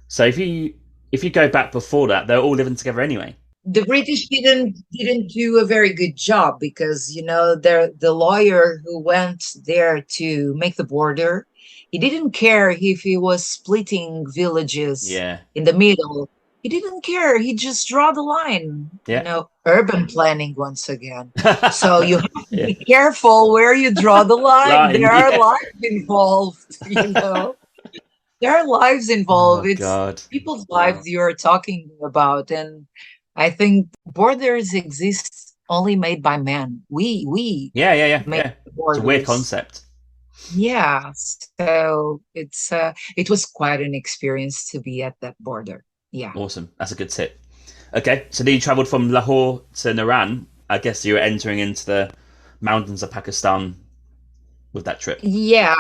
So if you go back before that, they're all living together anyway. The British didn't do a very good job because the lawyer who went there to make the border, he didn't care if he was splitting villages Yeah. in the middle. He didn't care. He just draw the line. Yeah. Urban planning once again. So you have to Yeah. be careful where you draw the line. Line. There are Yeah. lives involved. There are lives involved. Oh It's God. people's lives you're talking about, and I think borders exist only made by men. We Yeah. Yeah. Yeah. make Yeah. the It's a weird borders. concept. Yeah, so it was quite an experience to be at that border. Yeah. Awesome. That's a good tip. Okay, so then you travelled from Lahore to Naran. I guess you were entering into the mountains of Pakistan with that trip. Yeah,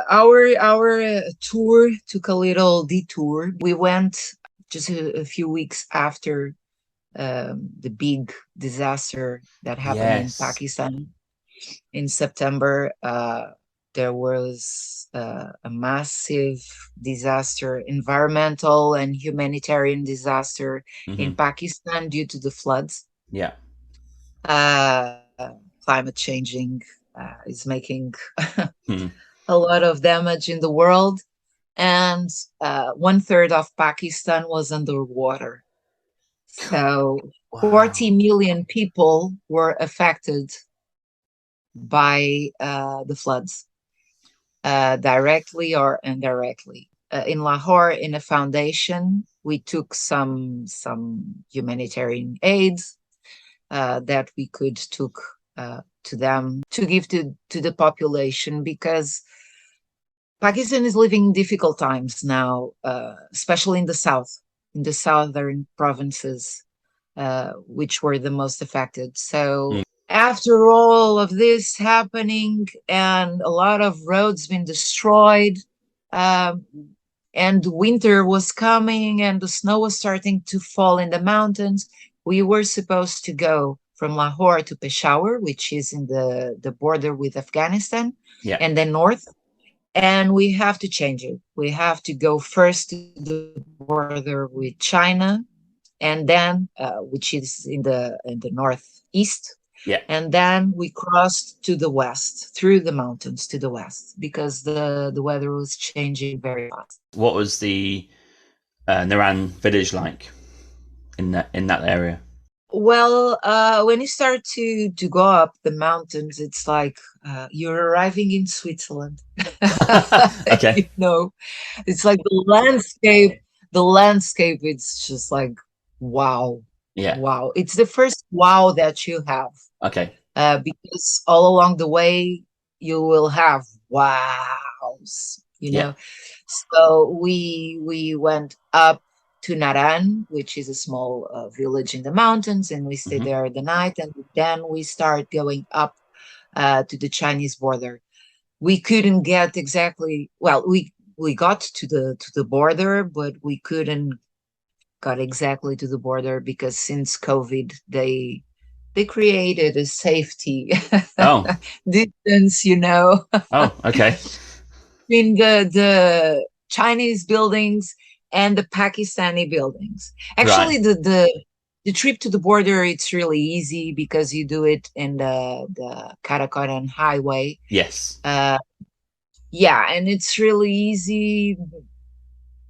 our tour took a little detour. We went just a few weeks after the big disaster that happened in Yes. Pakistan in September. There was a massive disaster, environmental and humanitarian disaster in Hmm. Pakistan due to the floods. Yeah. Uh, Climate changing is making Hmm. a lot of damage in the world, and one third of Pakistan was underwater. So 40 Wow. million people were affected by the floods, directly or indirectly. In Lahore, in a foundation, we took some humanitarian aids that we could took to them to give to the population because Pakistan is living difficult times now, especially in the southern provinces, which were the most affected. Mm. So after all of this happening and a lot of roads been destroyed, um, and winter was coming and the snow was starting to fall in the mountains, we were supposed to go from Lahore to Peshawar, which is in the border with Afghanistan, Yeah. and then north. And we have to change it. We have to go first to the border with China, and then which is in the northeast, Yeah. and then we crossed to the west through the mountains to the west because the weather was changing very fast. What was the Naran village like in that area? Well, when you start to go up the mountains, it's like you're arriving in Switzerland. Okay. you know, it's like the landscape, it's just like, wow, Yeah. wow. It's the first wow that you have, Okay. because all along the way, you will have wows, Yeah. So we went up to Naran, which is a small village in the mountains, and we stayed Hmm. there the night, and then we start going up to the Chinese border. We couldn't get exactly, well, we got to the border, but we couldn't got exactly to the border because since COVID, they created a safety Oh. distance, Oh. Okay. between the Chinese buildings and the Pakistani buildings. Right. Actually, the trip to the border, it's really easy because you do it in the Karakoram highway. Yes. Uh, yeah, and it's really easy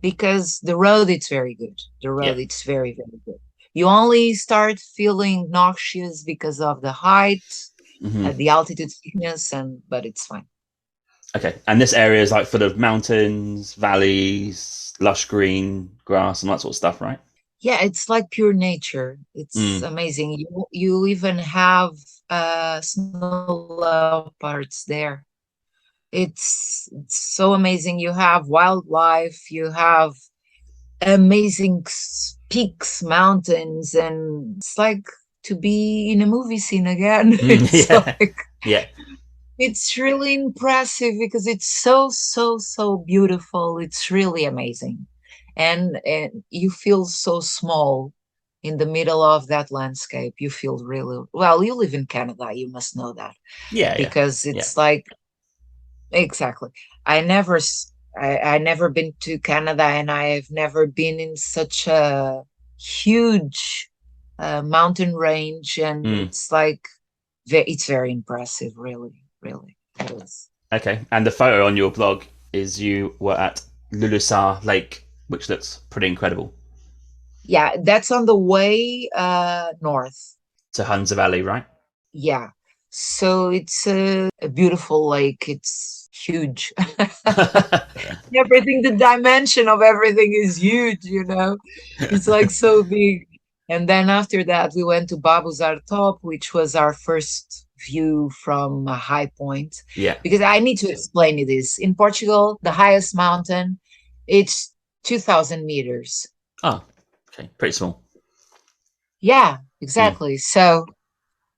because the road it's very good. The Yeah. road it's very, very good. You only start feeling nauseous because of the height, Hmm. the altitude sickness, and but it's fine. Okay. And this area is like full of mountains, valleys, lush green grass, and that sort of stuff, right? Yeah, it's like pure nature. It's Mm. amazing. You even have snow leopards there. It's so amazing. You have wildlife, you have amazing peaks, mountains, and it's like to be in a movie scene again. Mm, It's yeah, like yeah. it's really impressive because it's so, so, so beautiful. It's really amazing. And you feel so small in the middle of that landscape. You feel really, well, you live in Canada, you must know that Yeah, yeah, because yeah. it's like exactly. I never I never been to Canada and I've never been in such a huge mountain range and Mm. it's like it's very impressive, really, really. It is. Okay. And the photo on your blog is you were at Lulusar Lake, which looks pretty incredible. Yeah, that's on the way north. To Hunza Valley, right? Yeah. So it's a beautiful lake. It's huge. Everything, the dimension of everything is huge. It's like so big. And then after that, we went to Babuzar Top, which was our first view from a high point. Yeah. Because I need to explain you this. In Portugal, the highest mountain, it's 2,000 meters. Oh, okay. Pretty small. Yeah, Mm. exactly. So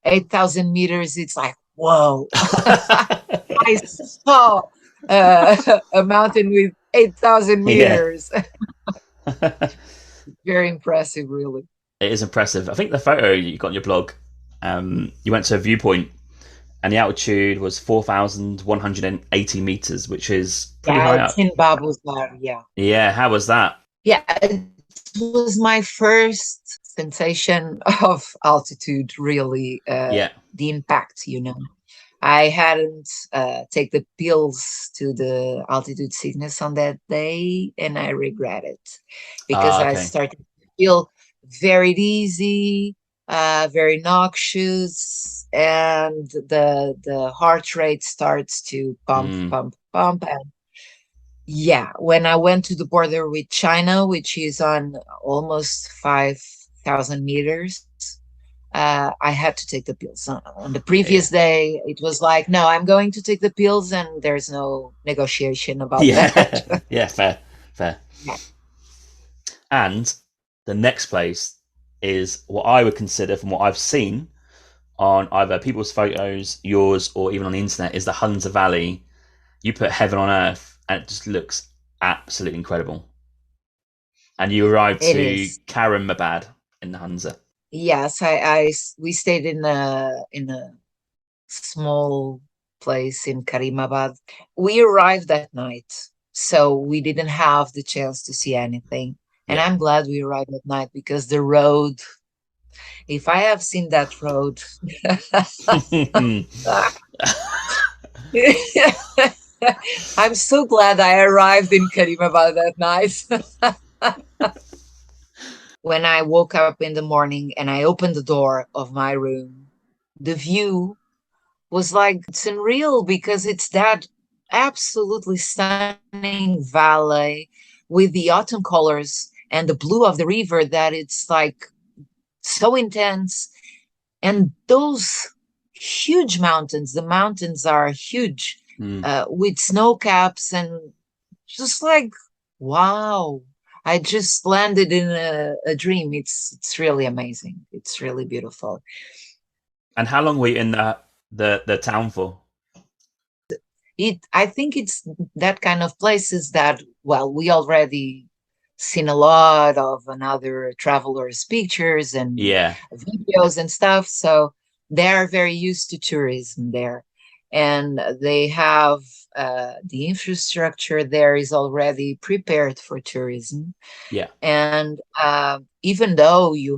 8,000 meters, it's like, whoa. I saw a mountain with 8,000 Yeah. meters. Very impressive, really. It is impressive. I think the photo you got on your blog, you went to a viewpoint and the altitude was 4,180 meters, which is pretty Yeah, high it's up. in Babusar. Yeah. Yeah, how was that? Yeah, it was my first sensation of altitude, really, Yeah. the impact. I hadn't take the pills to the altitude sickness on that day, and I regret it because Ah, I okay. started to feel very dizzy, very noxious, and the heart rate starts to pump, Mm, pump, pump. And yeah, when I went to the border with China, which is on almost 5,000 meters, I had to take the pills. On the previous yeah. day, it was like, no, I'm going to take the pills, and there's no negotiation about that. Yeah. Yeah, fair. Fair. Yeah, And the next place is what I would consider, from what I've seen on either people's photos, yours, or even on the internet, is the Hunza Valley. You put heaven on earth, and it just looks absolutely incredible. And you arrived it to is. Karimabad in the Hunza. Yes, we stayed in a small place in Karimabad. We arrived at night, so we didn't have the chance to see anything. And Yeah. I'm glad we arrived at night because the road, if I have seen that road, I'm so glad I arrived in Karimabad that night. When I woke up in the morning and I opened the door of my room, the view was like it's unreal because it's that absolutely stunning valley with the autumn colors and the blue of the river that it's like so intense. And those huge mountains, the mountains are huge, Mm. with snow caps and just like, wow. I just landed in a dream. It's really amazing. It's really beautiful. And how long were you in the town for? I think it's that kind of places that, well, we already seen a lot of another travelers' pictures and Yeah. videos and stuff. So they're very used to tourism there. And they have the infrastructure there is already prepared for tourism. Yeah. And even though you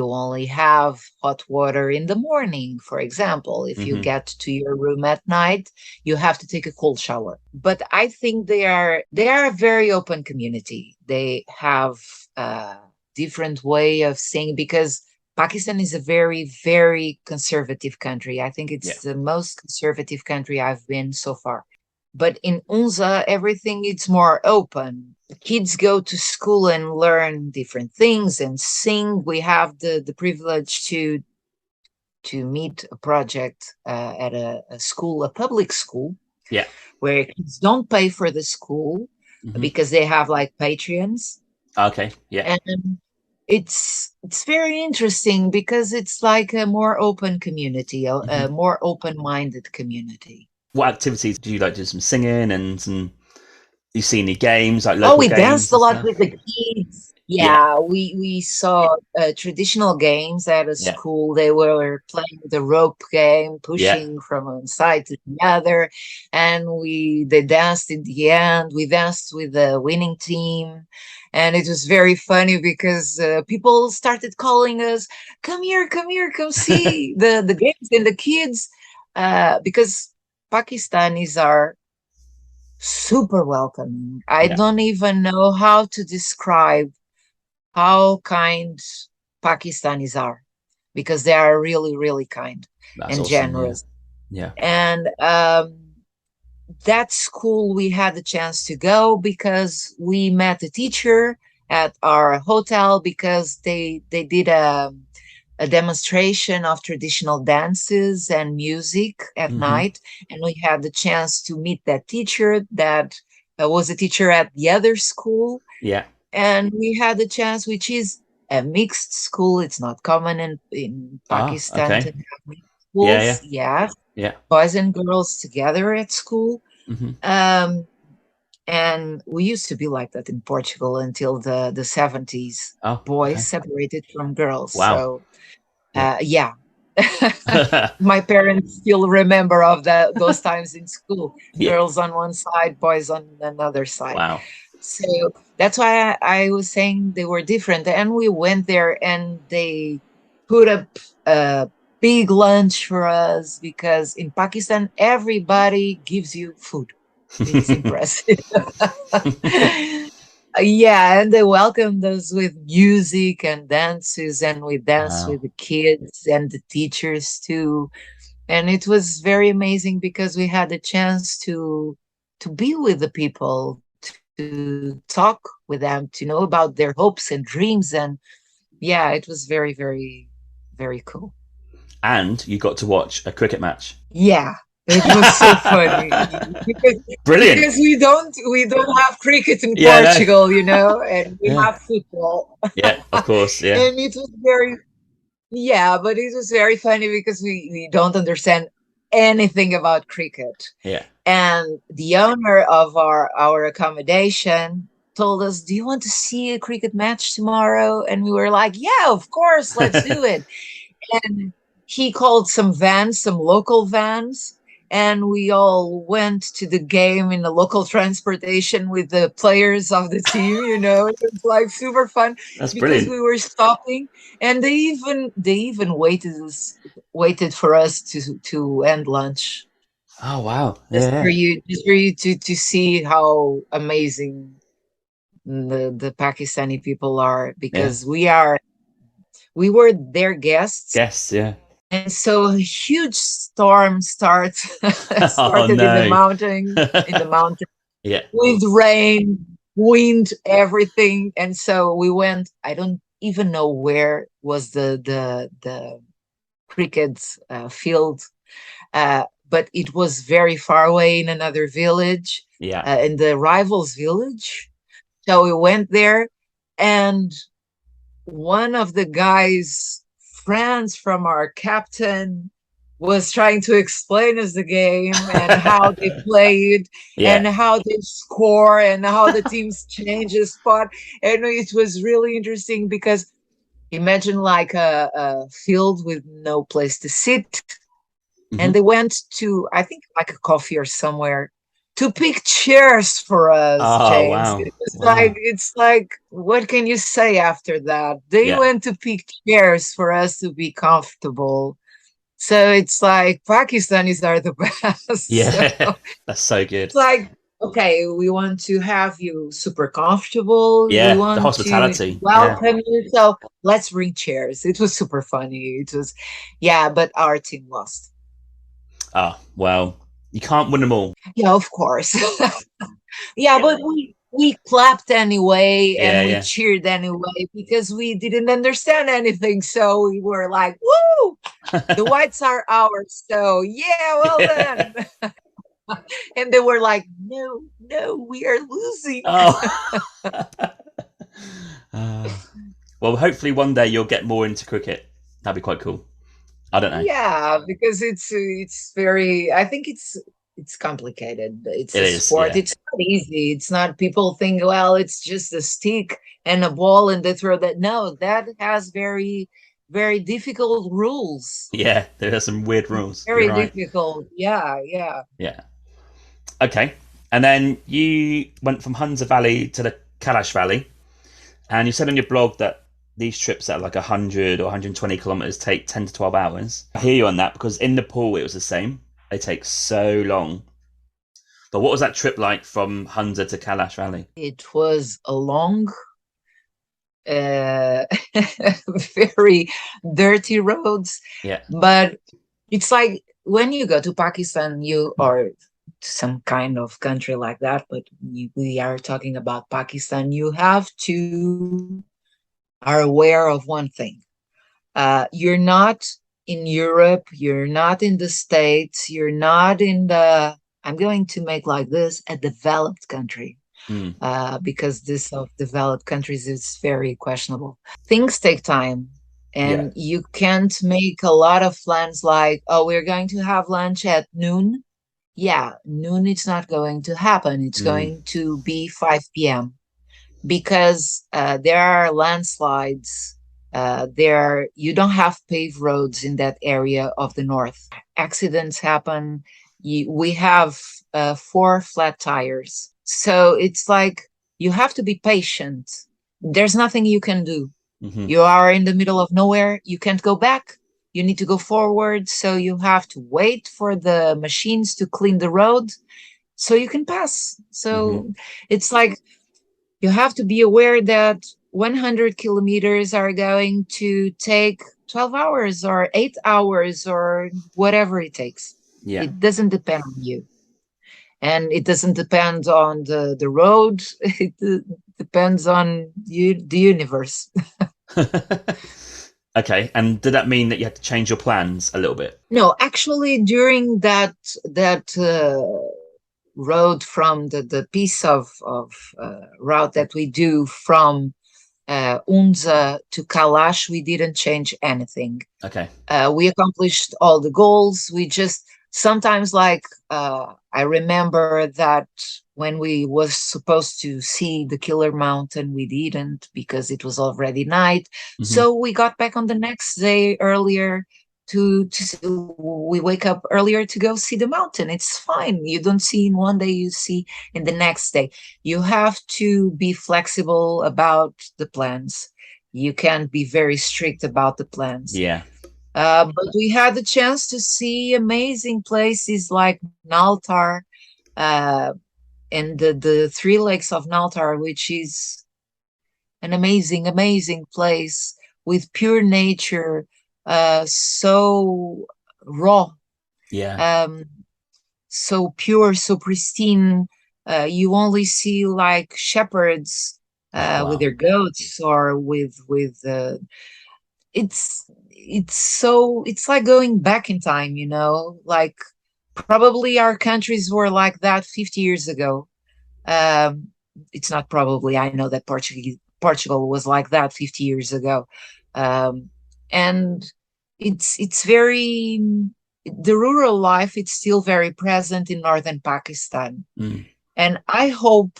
only have hot water in the morning, for example. If you Hmm. get to your room at night, you have to take a cold shower. But I think they are a very open community. They have a different way of saying because Pakistan is a very, very conservative country. I think Yeah. it's the most conservative country I've been so far. But in Unza, everything is more open. Kids go to school and learn different things and sing. We have the privilege to meet a project at a school, a public school, Yeah. where kids don't pay for the school because they have like Patreons. Okay. Yeah. And it's very interesting because it's like a more open community, a more open-minded community. What activities do you like? Do some singing and some? You see any games like Oh, local we danced games a and lot stuff? with the kids. Yeah. Yeah, we saw traditional games at a Yeah. school. They were playing the rope game, Yeah. pushing from one side to the other, and they danced in the end. We danced with the winning team, and it was very funny because people started calling us, come here, come see the games." And the kids, because Pakistanis are super welcoming. I Yeah. don't even know how to describe how kind Pakistanis are because they are really, really kind That's and awesome. Yeah. generous. Yeah. And that school we had the chance to go because we met the teacher at our hotel because they did a demonstration of traditional dances and music at night. And we had the chance to meet that teacher that was a teacher at the other school. Yeah. And we had the chance, which is a mixed school. It's not common in Ah. Pakistan to Okay. have mixed Yeah. schools. Yeah. Yes, Yeah. boys and girls together at school. Mm-hmm. Um, and we used to be like that in Portugal until the 70s. Oh. Boys Okay. separated from girls. Wow. So Yeah. yeah. My parents still remember of those times in school. Yeah. Girls on one side, boys on another side. Wow. So that's why I was saying they were different. And we went there and they put up a big lunch for us because in Pakistan, everybody gives you food. It's impressive. Yeah, and they welcomed us with music and dances, and we danced Wow. with the kids and the teachers too. And it was very amazing because we had a chance to be with the people, to talk with them, to know about their hopes and dreams. And yeah, it was very, very, very cool. And you got to watch a cricket match. Yeah, it was so funny because Brilliant. we don't have cricket in Yeah. No. Portugal, and we Yeah. have football. Yeah. Of course. Yeah. And it was very, yeah, but it was very funny because we don't understand anything about cricket. Yeah. And the owner of our accommodation told us, "Do you want to see a cricket match tomorrow?" And we were like, "Yeah, of course, let's do it." And he called some vans, some local vans, and we all went to the game in the local transportation with the players of the team. It was like super fun That's because brilliant. we were stopping, and they even waited for us to end lunch Oh wow. just Yeah. for you to see how amazing the Pakistani people are Yeah. because we were their guests. Guess. Yeah. And so a huge storm Oh started no. in the mountain Yeah. with rain, wind, everything. And so we went, I don't even know where was the cricket field, but it was very far away in another village, Yeah. in the rivals village. So we went there, and one of the guys, friends from our captain, was trying to explain us the game and how they played and Yeah. how they score and how the teams change a spot. And it was really interesting because imagine like a field with no place to sit. And they went to, I think, like a coffee or somewhere to pick chairs for us, Oh James. wow. Like Wow. it's like, what can you say after that? They Yeah. went to pick chairs for us to be comfortable. So it's like Pakistanis are the best. Yeah. So That's so good. it's like, okay, we want to have you super comfortable. We Yeah. The want to hospitality. Yeah. welcome you. So let's bring chairs. It was super funny. It was, yeah, but our team lost. Oh well. You can't win them all. Yeah, of course. Yeah, but we clapped anyway Yeah, and we yeah. cheered anyway because we didn't understand anything. So we were like, "Woo! The whites are ours." So yeah, well Yeah. done. And they were like, "No, no, we are losing." Oh. Uh, well, hopefully one day you'll get more into cricket. That'd be quite cool. I don't know. Yeah, because it's very. I think it's complicated. It's It a is, sport. yeah. It's not easy. It's not. People think, well, it's just a stick and a ball and they throw that. No, that has very, very difficult rules. Yeah, there are some weird rules. You're Very right. difficult. Yeah, yeah. Yeah. Okay. And then you went from Hunza Valley to the Kalash Valley, and you said on your blog that these trips at like 100 or 120 kilometers take 10 to 12 hours. I hear you on that because in Nepal it was the same. They take so long. But what was that trip like from Hunza to Kalash Valley? It was a long, uh, very dirty roads, Yeah. but it's like when you go to Pakistan, you or some kind of country like that, but we are talking about Pakistan, you have to are aware of one thing. You're not in Europe, you're not in the States, you're not in the, I'm going to make like this, a developed country. Mm. Because this of developed countries is very questionable. Things take time, Yeah. and you can't make a lot of plans like, oh, we're going to have lunch at noon. Yeah, noon it's not going to happen. It's Mm. going to be 5 p.m. because there are landslides. There you don't have paved roads in that area of the north. Accidents happen. We have 4 flat tires, so it's like you have to be patient. There's nothing you can do. Mm-hmm. You are in the middle of nowhere. You can't go back. You need to go forward. So you have to wait for the machines to clean the road so you can pass. So it's like you have to be aware that 100 kilometers are going to take 12 hours or 8 hours or whatever it takes. Yeah. It doesn't depend on you. And it doesn't depend on the road. It depends on you, the universe. Okay. And did that mean that you had to change your plans a little bit? No, actually, during that road from the piece of route that we do from Unza to Kalash, we didn't change anything. Okay. We accomplished all the goals. We just sometimes like I remember that when we was supposed to see the Killer Mountain, we didn't because it was already night. Mm-hmm. So we got back on the next day earlier we wake up earlier to go see the mountain. It's fine. You don't see in one day, you see in the next day. You have to be flexible about the plans. You can't be very strict about the plans. Yeah. But we had the chance to see amazing places like Naltar and the Three Lakes of Naltar, which is an amazing, amazing place with pure nature, so raw, Yeah. so pure, so pristine. You only see like shepherds Wow. with their goats or with it's so it's like going back in time, you know, like probably our countries were like that 50 years ago. It's not probably, I know that Portugal was like that 50 years ago. And it's very, the rural life, it's still very present in northern Pakistan. And I hope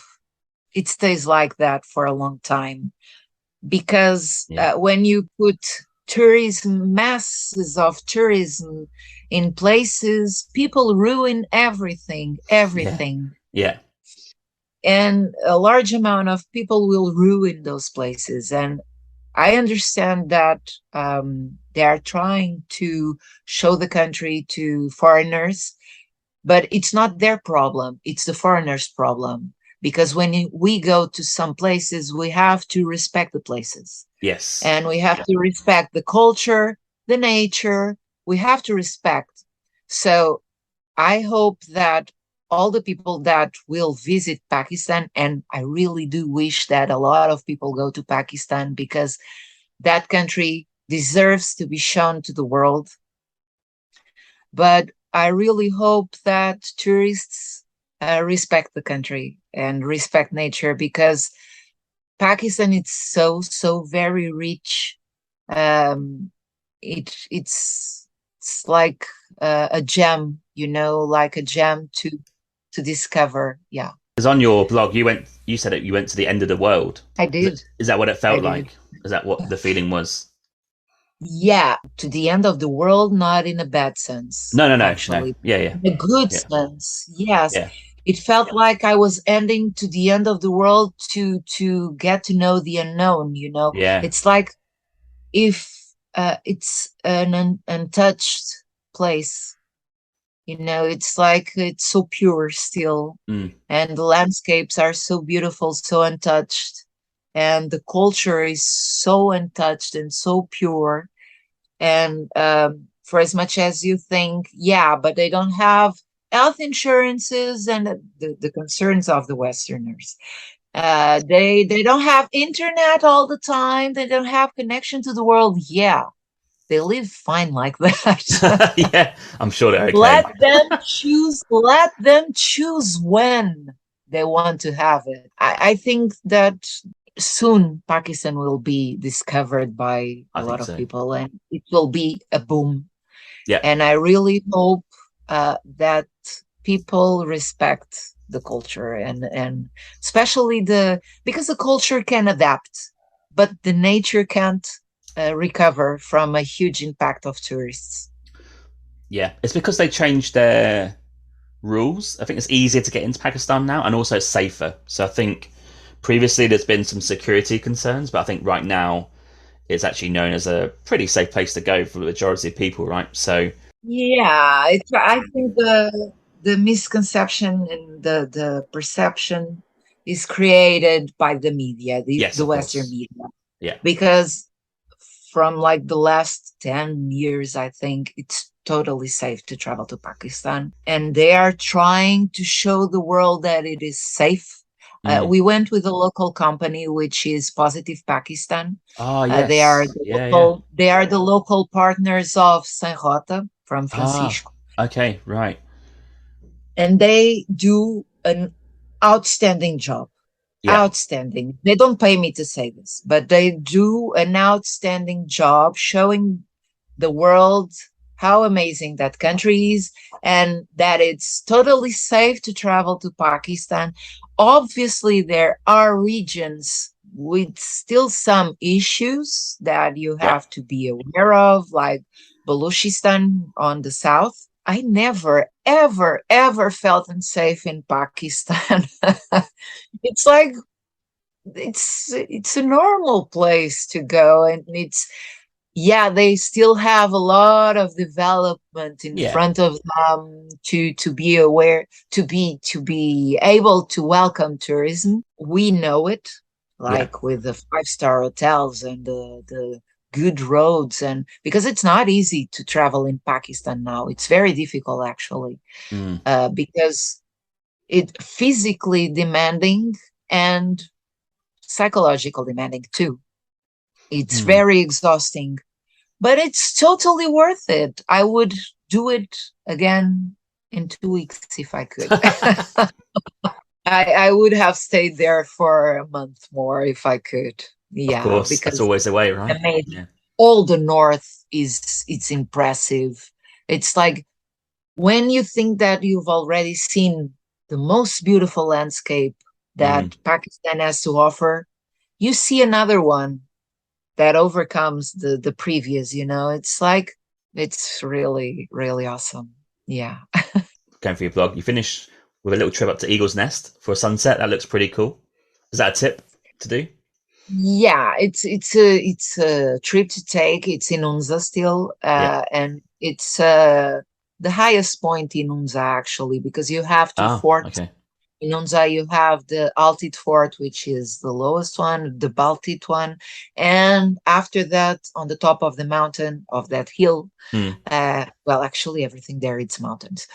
it stays like that for a long time, because when you put tourism, masses of tourism in places, people ruin everything. Yeah. And a large amount of people will ruin those places. And I understand that they are trying to show the country to foreigners, but it's not their problem. It's the foreigners' problem. Because when we go to some places, we have to respect the places. Yes. And we have to respect the culture, the nature. We have to respect. So I hope that all the people that will visit Pakistan, and I really do wish that a lot of people go to Pakistan because that country deserves to be shown to the world. But I really hope that tourists respect the country and respect nature because Pakistan is so very rich. Um, it's like a gem, like a gem to discover. Yeah, Because on your blog, you said that you went to the end of the world. I did. Is that what it I felt did. like? Is that what the feeling was? Yeah, to the end of the world, not in a bad sense, No. actually. Yeah, yeah, In a good yeah, sense, yes. yeah, It felt like I was ending to the end of the world to get to know the unknown. yeah, It's like if it's an untouched place, it's like it's so pure still, mm, and the landscapes are so beautiful, so untouched, and the culture is so untouched and so pure. And for as much as you think, yeah, but they don't have health insurances and the concerns of the Westerners. They don't have internet all the time. They don't have connection to the world. Yeah, they live fine like that. yeah. I'm sure they're okay. Let them choose. Let them choose when they want to have it. I think that soon Pakistan will be discovered by I a lot think of so. people and it will be a boom. Yeah, And I really hope that people respect the culture and especially because the culture can adapt, but the nature can't recover from a huge impact of tourists. yeah. It's because they changed their rules. I think it's easier to get into Pakistan now, and also safer. So I think previously there's been some security concerns, but I think right now it's actually known as a pretty safe place to go for the majority of people, right? So Yeah, I think the misconception and the perception is created by the media, yes, the of Western course. media, Yeah, because from like the last 10 years, I think it's totally safe to travel to Pakistan. And they are trying to show the world that it is safe. mm. We went with a local company, which is Positive Pakistan. Ah, They are yes, the yeah, yeah. local partners of Saint Rota from Ah, Francisco, okay, right. and they do an outstanding job. Yeah, Outstanding. They don't pay me to say this, but they do an outstanding job showing the world how amazing that country is and that it's totally safe to travel to Pakistan. Obviously, there are regions with still some issues that you yeah, have to be aware of, like Baluchistan on the south. I never, ever, ever felt unsafe in Pakistan. It's like it's a normal place to go, and it's yeah, they still have a lot of development in yeah, front of them to be aware, to be able to welcome tourism. We know it, yeah. like with the five-star hotels and the good roads, and because it's not easy to travel in Pakistan now. It's very difficult actually, Mm, because it physically demanding and psychological demanding too. It's mm. very exhausting, but it's totally worth it. I would do it again in 2 weeks if I could. I would have stayed there for a month more if I could. Of Yeah, course, that's because always the way, right? amazing. Yeah. All the north is it's impressive. It's like when you think that you've already seen the most beautiful landscape Mm. that Pakistan has to offer, you see another one that overcomes the previous. It's like it's really really awesome. Yeah. Going for your blog, you finish with a little trip up to Eagle's Nest for a sunset. That looks pretty cool. Is that a tip to do? Yeah, it's a trip to take. It's in Unza still, Yeah. and it's the highest point in Unza actually, because you have to Ah, fort okay. In Unza, you have the Altit Fort, which is the lowest one, the Baltit one. And after that, on the top of the mountain, of that hill, Mm. well, actually, everything there, it's mountains.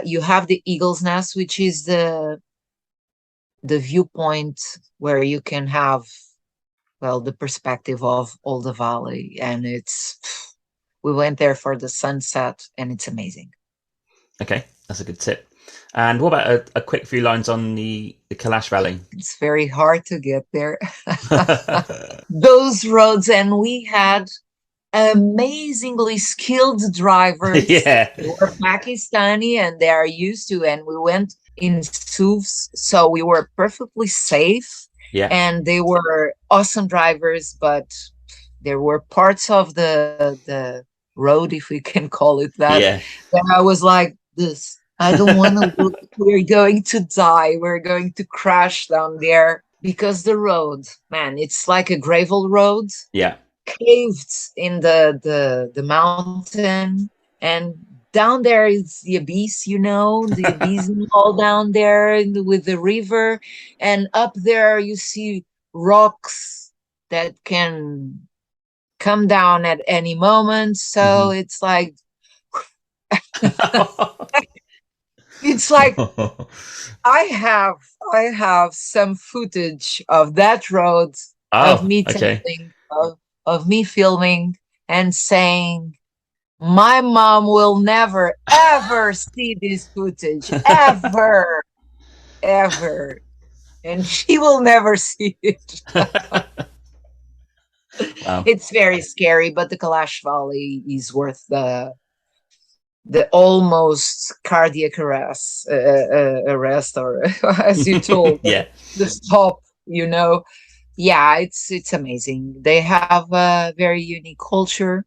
You have the Eagle's Nest, which is the viewpoint where you can have, well, the perspective of all the valley. And we went there for the sunset, and it's amazing. Okay, that's a good tip. And what about a quick few lines on the Kalash Valley? It's very hard to get there. Those roads, and we had amazingly skilled drivers. Yeah. They were Pakistani and they are used to, and we went in SUVs, so we were perfectly safe. Yeah. And they were awesome drivers, but there were parts of the road, if we can call it that, Yeah. that I was like, this, I don't want to look. We're going to die. We're going to crash down there because the road, man, it's like a gravel road. Yeah. Caved in the mountain, and down there is the abyss, the abyss all down there with the river, and up there you see rocks that can come down at any moment. So it's like it's like I have some footage of that road, of me okay. telling of me filming and saying, my mom will never, ever see this footage, ever, ever. And she will never see it. Wow. It's very scary, but the Kalash Valley is worth the almost cardiac arrest, or as you told, Yeah. the stop, Yeah, it's amazing. They have a very unique culture,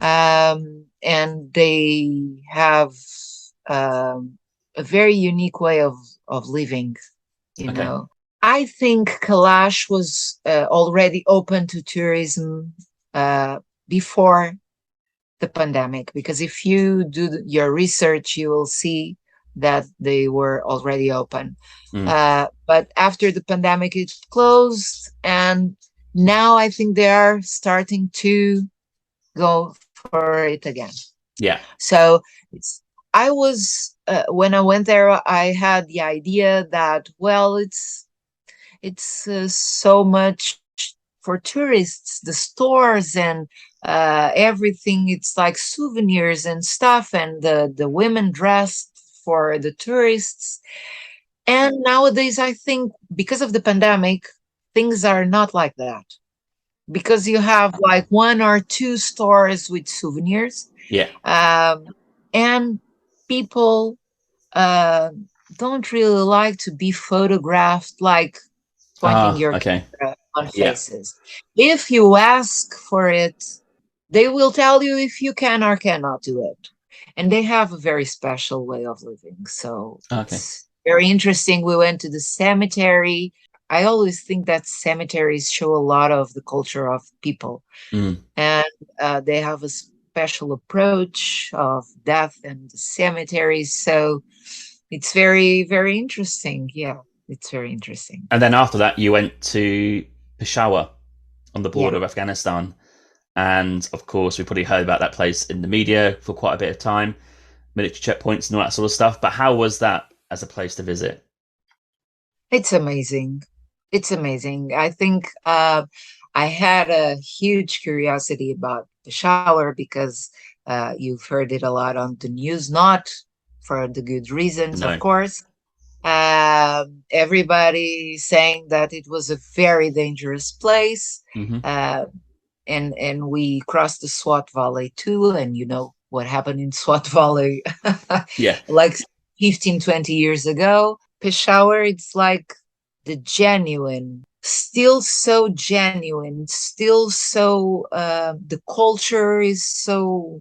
and they have a very unique way of living. Okay. I think Kalash was already open to tourism before the pandemic, because if you do your research, you will see that they were already open. But after the pandemic, it closed, and now I think they are starting to go for it again. Yeah. So I was when I went there, I had the idea that, well, it's so much for tourists, the stores and everything. It's like souvenirs and stuff, and the women dressed for the tourists. And nowadays, I think because of the pandemic, things are not like that, because you have like one or two stores with souvenirs. Yeah. And people uh, don't really like to be photographed, like pointing your camera on faces. If you ask for it, they will tell you if you can or cannot do it. And they have a very special way of living. So it's very interesting. We went to the cemetery. I always think that cemeteries show a lot of the culture of people. And they have a special approach of death and the cemeteries. So it's very, very interesting. Yeah, it's very interesting. And then after that, you went to Peshawar on the border of Afghanistan. And of course, we probably heard about that place in the media for quite a bit of time, military checkpoints and all that sort of stuff. But how was that as a place to visit? It's amazing. It's amazing. I think I had a huge curiosity about Peshawar because you've heard it a lot on the news, not for the good reasons, of course. Everybody saying that it was a very dangerous place. And we crossed the Swat Valley too, and you know what happened in Swat Valley like 15, 20 years ago. Peshawar, it's like the genuine, still so genuine, still so the culture is so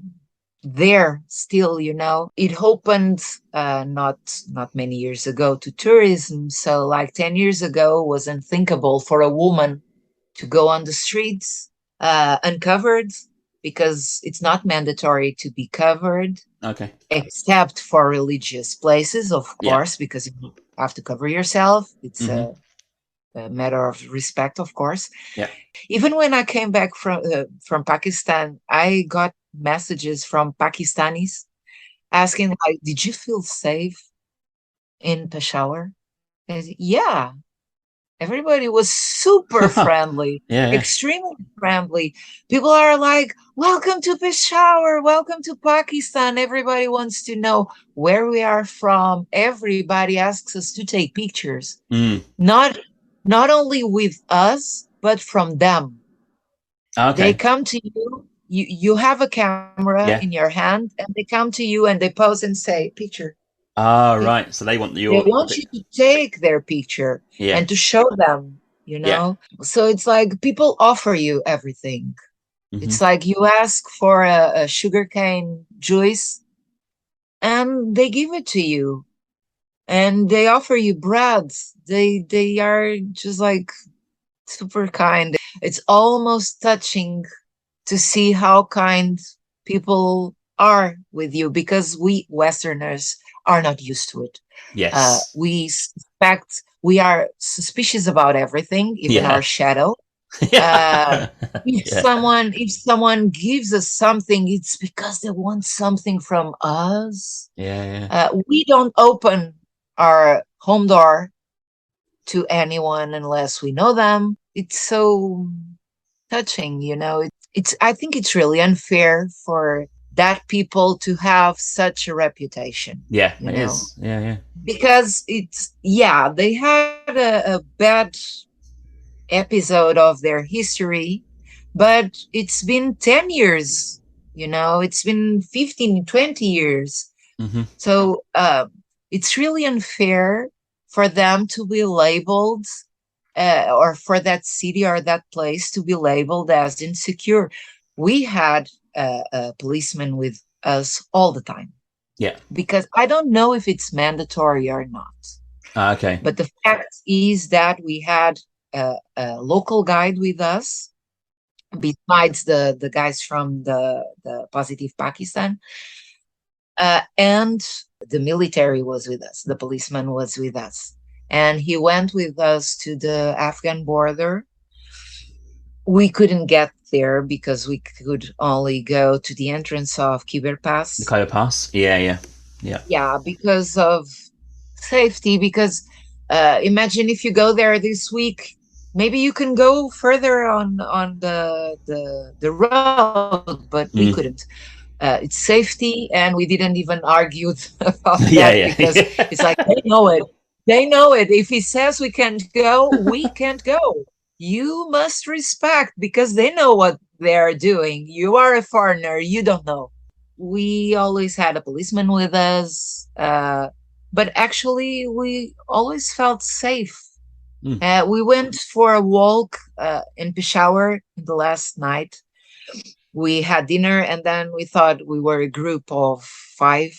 there still. It opened not many years ago to tourism. So like 10 years ago, it was unthinkable for a woman to go on the streets uncovered, because it's not mandatory to be covered, except for religious places, of course, because have to cover yourself. It's Mm-hmm. a matter of respect, of course. Yeah. Even when I came back from Pakistan, I got messages from Pakistanis asking, like, "Did you feel safe in Peshawar?" I said, yeah, everybody was super friendly, Yeah, yeah. extremely friendly. People are like, "Welcome to Peshawar, welcome to Pakistan." Everybody wants to know where we are from. Everybody asks us to take pictures, Mm. not not only with us, but from them. They Okay. come to you, you have a camera in Yeah. your hand, and they come to you and they pose and say, "Picture." Ah, Pic- right. So they want They your want you to take their picture yeah. and to show them, Yeah. So it's like people offer you everything. Mm-hmm. It's like you ask for a sugarcane juice and they give it to you. And they offer you bread. They are just like super kind. It's almost touching to see how kind people are with you because we Westerners are not used to it. Yes. We are suspicious about everything, even our Yeah. shadow. Uh, Yeah. Yeah. if someone gives us something, it's because they want something from us. Yeah. Yeah. We don't open our home door to anyone unless we know them. It's so touching, it's I think it's really unfair for that people to have such a reputation, Yeah. you It know, is. Yeah. Yeah. because they had a bad episode of their history, but it's been 10 years, it's been 15, 20 years. Mm-hmm. So it's really unfair for them to be labeled, or for that city or that place to be labeled as insecure. We had a policeman with us all the time Yeah. because I don't know if it's mandatory or not. Ah, okay. But the fact is that we had a local guide with us, besides the guys from the Positive Pakistan. And the military was with us, the policeman was with us. And he went with us to the Afghan border. We couldn't get there because we could only go to the entrance of Kiber The Pass. Kaya Pass. Yeah. Yeah. Yeah. Yeah, because of safety. Because imagine if you go there this week, maybe you can go further on the road, but we couldn't. Mm. It's safety, and we didn't even argue about that Yeah. Yeah. because it's like they know it. They know it. If he says we can't go, we can't go. You must respect because they know what they're doing. You are a foreigner. You don't know. We always had a policeman with us, but actually, we always felt safe. Mm. We went for a walk in Peshawar the last night. We had dinner, and then we thought we were a group of five,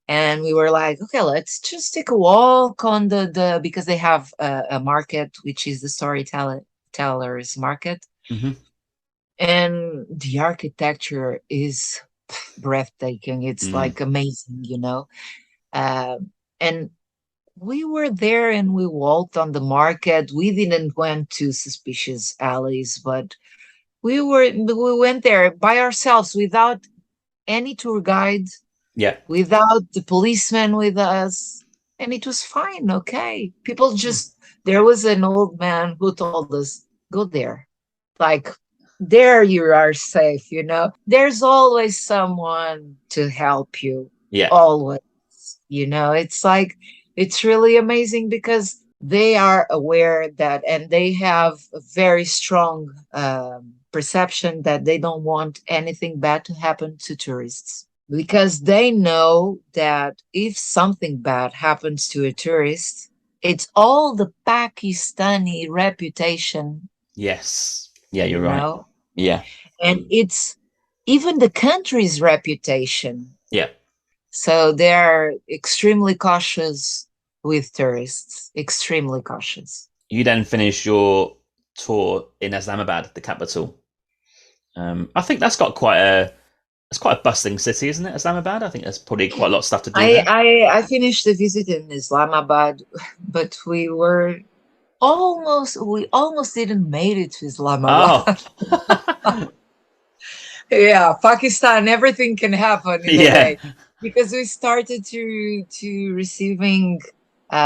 and we were like, okay, let's just take a walk on the because they have a market, which is the storytellers market, Mm-hmm. and the architecture is breathtaking. It's Mm. like amazing, and we were there and we walked on the market. We didn't went to suspicious alleys, but we went there by ourselves without any tour guide, Yeah. without the policeman with us, and it was fine. Okay, people Mm. just there was an old man who told us, go there, like, there you are safe. There's always someone to help you, Yeah. always. It's like, it's really amazing because they are aware that, and they have a very strong perception that they don't want anything bad to happen to tourists, because they know that if something bad happens to a tourist, it's all the Pakistani reputation, Yes. Yeah. you You're right. know, Yeah. and it's even the country's reputation. Yeah. So they're extremely cautious with tourists, extremely cautious. You then finish your tour in Islamabad, the capital. I think that's got quite It's quite a bustling city, isn't it, Islamabad? I think there's probably quite a lot of stuff to do I there. I, I finished the visit in Islamabad, but we almost didn't made it to Oh, Islamabad. Yeah, Pakistan, everything can happen in a yeah. day because we started to receiving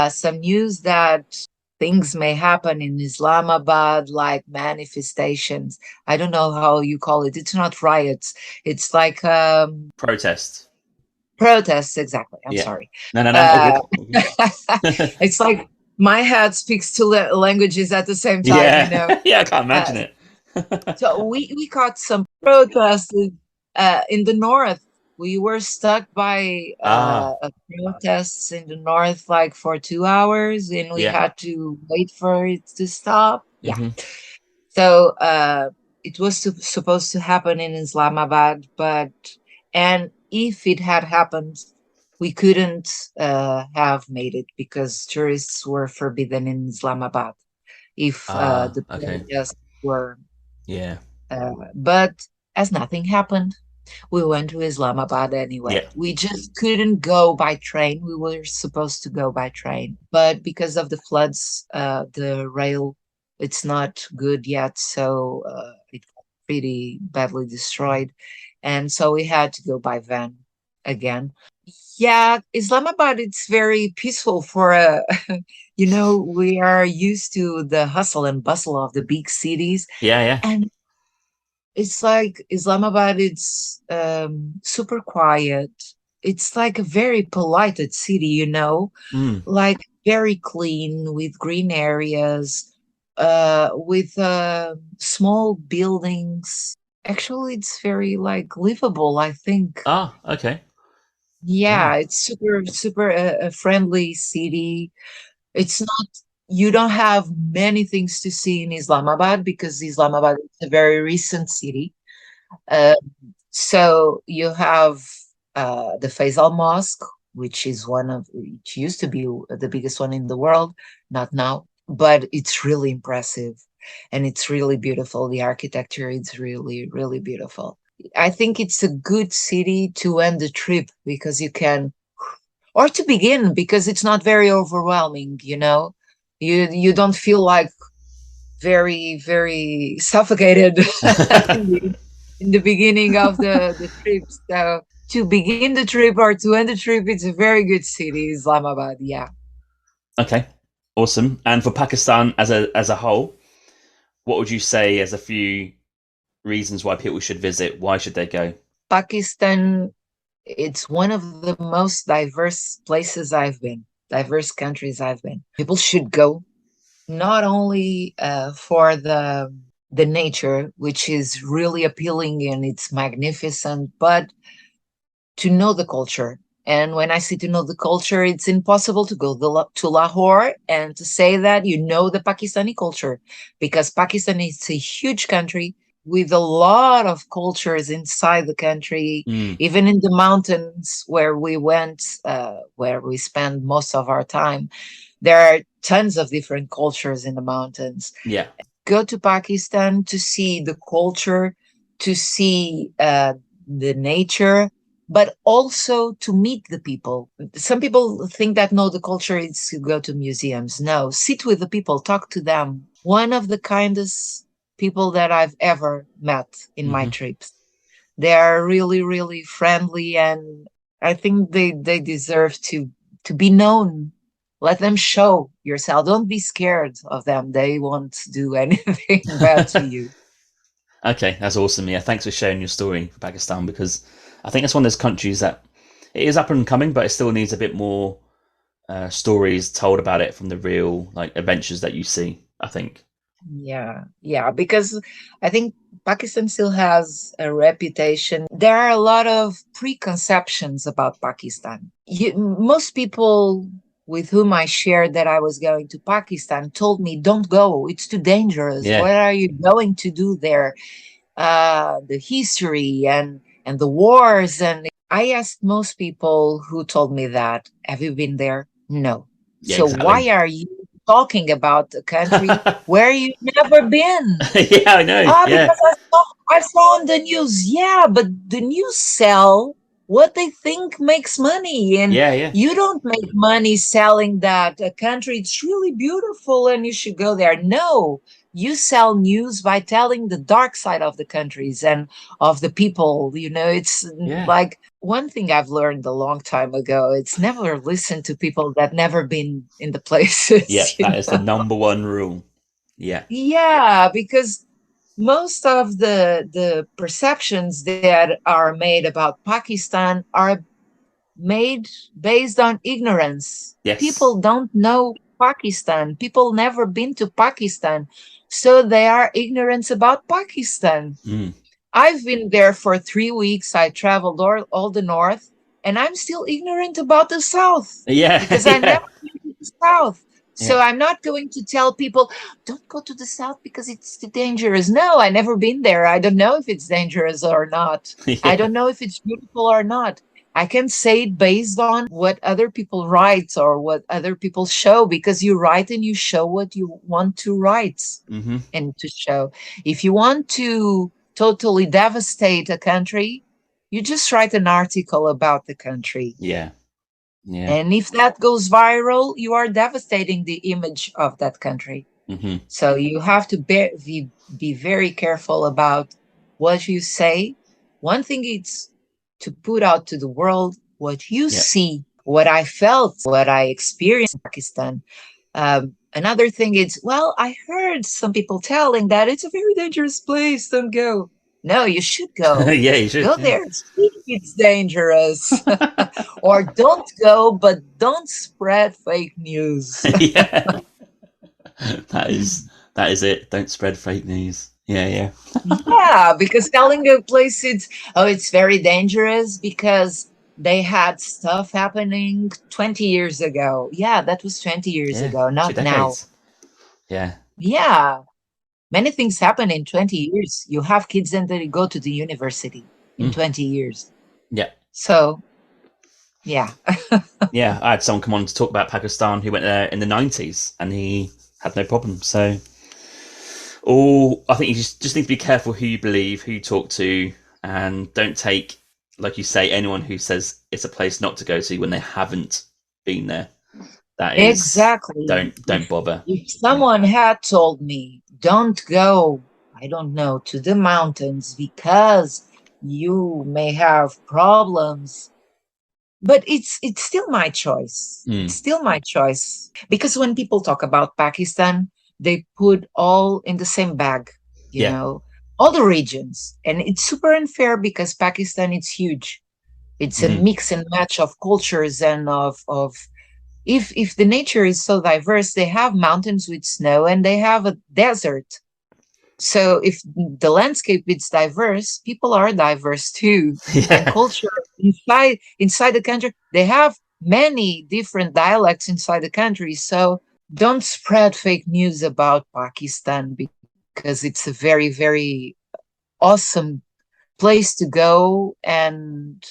some news that things may happen in Islamabad, like manifestations. I don't know how you call it. It's not riots. It's like Protests. protests. Exactly. I'm Yeah. sorry. No, no, no. All Uh, good. All good. it's like my head speaks two languages at the same time. You know. Yeah. Yeah, I can't Uh, imagine it. So we caught some protests in the north. We were stuck by Ah, protests in the north like for 2 hours, and we yeah. had to wait for it to stop. Yeah. Hmm. So it was supposed to happen in Islamabad, but and if it had happened, we couldn't have made it because tourists were forbidden in Islamabad. If Ah, the okay. protests were Yeah. but as nothing happened, we went to Islamabad Yeah. anyway. We just couldn't go by train. We were supposed to go by train, but because of the floods, the rail it's not good yet, so it got pretty badly destroyed, and so we had to go by van again. Yeah, Islamabad, it's very peaceful for a, we are used to the hustle and bustle of the big cities, Yeah, yeah. and it's like Islamabad, it's super quiet. It's like a very polite city, Mm. like very clean with green areas, with small buildings. Actually, it's very like livable, I think. Ah, okay. Yeah. Yeah, it's super, super a friendly city. It's not, you don't have many things to see in Islamabad because Islamabad is a very recent city. Uh, so you have the Faisal Mosque, which used to be the biggest one in the world, not now, but it's really impressive and it's really beautiful. The architecture is really, really beautiful. I think it's a good city to end the trip because you can, or to begin because it's not very overwhelming, You don't feel like very, very suffocated in the beginning of the trip. So to begin the trip or to end the trip, it's a very good city, Islamabad. Yeah. Okay. Awesome. And for Pakistan as a whole, what would you say as a few reasons why people should visit? Why should they go? Pakistan, it's one of the most diverse places I've been, diverse countries I've been. People should go not only for the nature, which is really appealing and it's magnificent, but to know the culture. And when I say to know the culture, it's impossible to go to Lahore and to say that you know the Pakistani culture, because Pakistan is a huge country with a lot of cultures inside the country, Mm. even in the mountains where we went, where we spend most of our time. There are tons of different cultures in the mountains. Yeah. Go to Pakistan to see the culture, to see the nature, but also to meet the people. Some people think that no, the culture is to go to museums. No, sit with the people, talk to them. One of the kindest people that I've ever met in my Hmm. trips. They are really, really friendly, and I think they deserve to be known. Let them show yourself. Don't be scared of them. They won't do anything bad to you. Okay, that's awesome. Yeah, thanks for sharing your story for Pakistan because I think it's one of those countries that it is up and coming, but it still needs a bit more stories told about it from the real like adventures that you see. I think. Yeah, yeah, because I think Pakistan still has a reputation. There are a lot of preconceptions about Pakistan. Most people with whom I shared that I was going to Pakistan told me, don't go, it's too dangerous. Yeah. What are you going to do there? The history and the wars. And I asked most people who told me that, have you been there? No. Yeah. So Exactly. why are you talking about a country where you've never been? Yeah, I know. Ah, Yeah. because I'm so I saw on the news, yeah, but the news sell what they think makes money. And Yeah, yeah, you don't make money selling that a country, it's really beautiful and you should go there. No, you sell news by telling the dark side of the countries and of the people. It's yeah, like one thing I've learned a long time ago, it's never listen to people that never been in the yeah. places, That is the number one rule. Yeah, Yeah, because most of the perceptions that are made about Pakistan are made based on ignorance. yes, People don't know Pakistan. People never been to Pakistan, so they are ignorant about Pakistan. mm. I've been there for 3 weeks. I traveled all the north, and I'm still ignorant about the south Yeah, because I yeah, never been to the south. yeah, So I'm not going to tell people, don't go to the south because it's too dangerous. No, I never been there. I don't know if it's dangerous or not. I yeah. don't know if it's beautiful or not. I can say it based on what other people write or what other people show because you write and you show what you want to write Hmm. and to show. If you want to totally devastate a country, you just write an article about the country. Yeah, yeah. And if that goes viral, you are devastating the image of that country. Hmm. So you have to be very careful about what you say. One thing is to put out to the world what you Yeah. see, what I felt, what I experienced in Pakistan. Another thing is, well, I heard some people telling that it's a very dangerous place. Don't go. No, you should go. Yeah, you should. Go Yeah. there. See if it's dangerous. Or don't go, but don't spread fake news. Yeah. That is it. Don't spread fake news. Yeah, yeah. Yeah, because telling a place it's very dangerous because they had stuff happening 20 years ago. Yeah, that was 20 years Yeah. ago, Two not now. decades. Yeah. Yeah, many things happen in 20 years. You have kids and they go to the university in Mm. 20 years. Yeah. So, yeah. Yeah. I had someone come on to talk about Pakistan who went there in the 90s and he had no problem. So I think you just need to be careful who you believe, who you talk to, and don't take, like you say, anyone who says it's a place not to go to when they haven't been there. That is, Exactly. don't bother. If Yeah. someone had told me, don't go, I don't know, to the mountains because you may have problems, but it's still my choice. It's Mm. still my choice. Because when people talk about Pakistan, they put all in the same bag, you Yeah. know, all the regions. And it's super unfair because Pakistan is huge. It's a Hmm. mix and match of cultures and of if the nature is so diverse, they have mountains with snow and they have a desert. So if the landscape is diverse, people are diverse too. And Yeah. culture inside the country, they have many different dialects inside the country. So don't spread fake news about Pakistan because it's a very, very awesome place to go and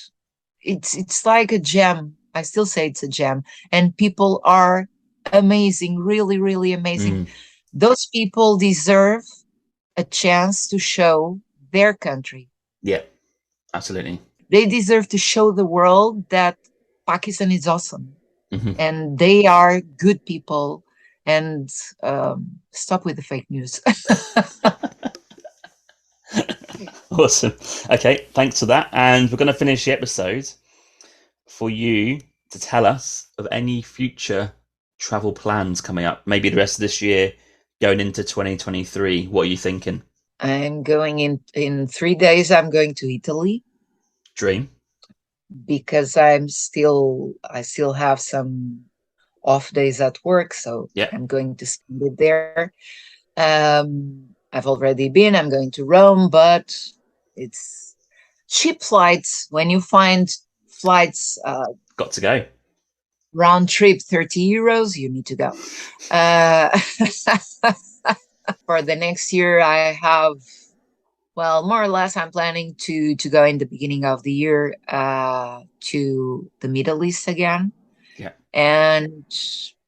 it's like a gem. I still say it's a gem. And people are amazing, really, really amazing. Mm. Those people deserve a chance to show their country. Yeah. Absolutely. They deserve to show the world that Pakistan is awesome Hmm. and they are good people. And stop with the fake news. Awesome. Okay, thanks for that. And we're going to finish the episode for you to tell us of any future travel plans coming up. Maybe the rest of this year, going into 2023. What are you thinking? I'm going in 3 days. I'm going to Italy Dream. because I still have some off days at work, so Yeah. I'm going to spend it there. I've already been. I'm going to Rome, but it's cheap flights. When you find flights Got to go. round trip 30 euros, you need to go. Uh, for the next year, I have well, more or less, I'm planning to go in the beginning of the year to the Middle East again, Yeah. and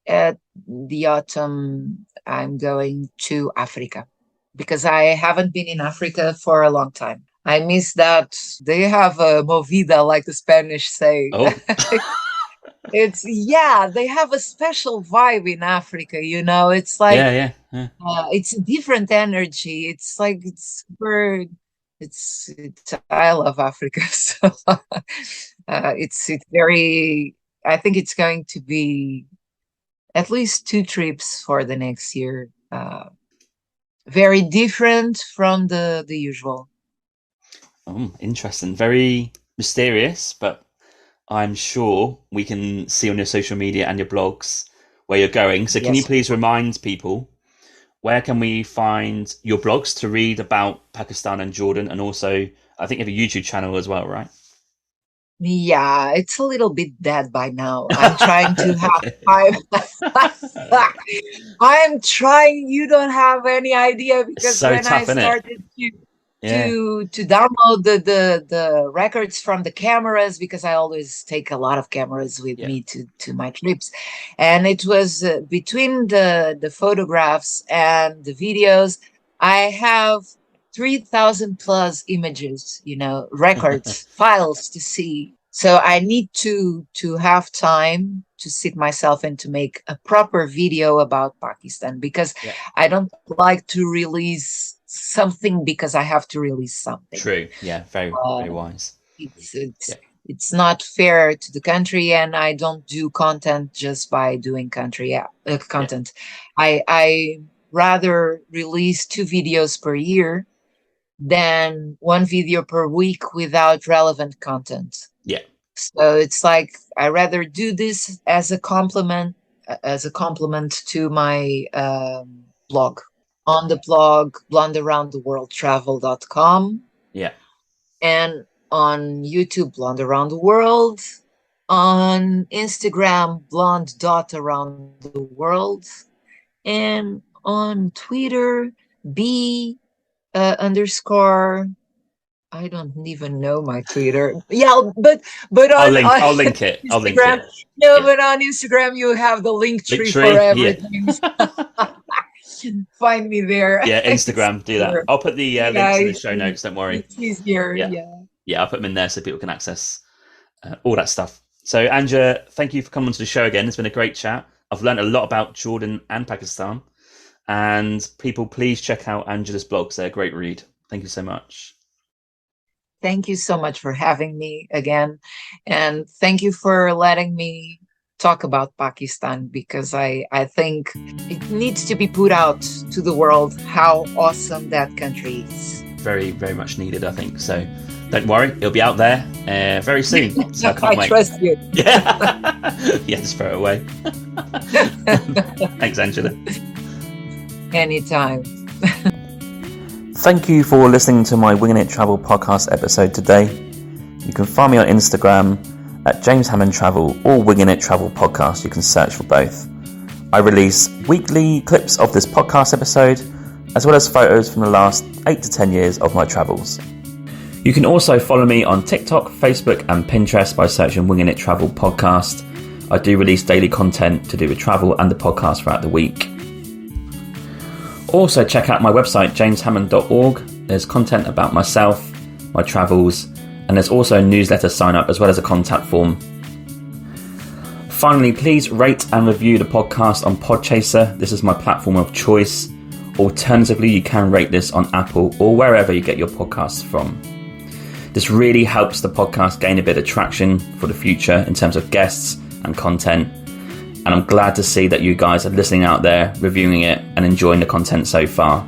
at the autumn, I'm going to Africa. because I haven't been in Africa for a long time. I miss that. They have a movida, like the Spanish say. Oh, They have a special vibe in Africa, It's like, yeah. it's a different energy. It's like, I love Africa. So it's very, I think it's going to be at least 2 trips for the next year. Very different from the usual. Interesting. Very mysterious, but I'm sure we can see on your social media and your blogs where you're going. So can you Yes. please remind people, where can we find your blogs to read about Pakistan and Jordan? And also, I think you have a YouTube channel as well, right? Yeah, it's a little bit dead by now. I'm trying to have time. I'm trying. You don't have any idea, It's because so when I tough, isn't it? started Yeah. to download the records from the cameras, because I always take a lot of cameras with Yeah. me to my trips, and it was between the photographs and the videos, I have 3,000 plus images, records, files to see. So I need to have time to sit myself and to make a proper video about Pakistan, because Yeah. I don't like to release something because I have to release something. True. Yeah. Very, very wise. It's not fair to the country, and I don't do content just by doing content. I rather release 2 videos per year than 1 video per week without relevant content. Yeah. So it's like, I rather do this as a compliment to my blog. On the blog, blondearoundtheworldtravel.com. Yeah. And on YouTube, Blonde Around the World. On Instagram, blonde.aroundtheworld. And on Twitter, B_. I don't even know my Twitter. Yeah, but I'll link it. Instagram, I'll link it. No, yeah. But on Instagram you have the link tree for everything. Yeah. Find me there. Yeah, Instagram, do that. I'll put the links in the show notes. Don't worry. It's easier. Yeah, I'll put them in there so people can access all that stuff. So, Angela, thank you for coming onto the show again. It's been a great chat. I've learned a lot about Jordan and Pakistan. And people, please check out Angela's blogs. They're a great read. Thank you so much. Thank you so much for having me again. And thank you for letting me talk about Pakistan, because I think it needs to be put out to the world how awesome that country is. Very, very much needed, I think. So don't worry, it'll be out there very soon. So I can't wait. I trust you. Yeah. Yeah, just throw it away. Thanks, Angela. Anytime. Thank you for listening to my Winging It Travel podcast episode today. You can find me on Instagram at James Hammond Travel or Winging It Travel Podcast. You can search for both. I release weekly clips of this podcast episode, as well as photos from the last 8 to 10 years of my travels. You can also follow me on TikTok, Facebook and Pinterest by searching Winging It Travel Podcast. I do release daily content to do with travel and the podcast throughout the week. Also check out my website, jameshammond.org. There's content about myself, my travels, and there's also a newsletter sign up as well as a contact form. Finally, please rate and review the podcast on Podchaser. This is my platform of choice. Alternatively, you can rate this on Apple or wherever you get your podcasts from. This really helps the podcast gain a bit of traction for the future in terms of guests and content. And I'm glad to see that you guys are listening out there, reviewing it and enjoying the content so far.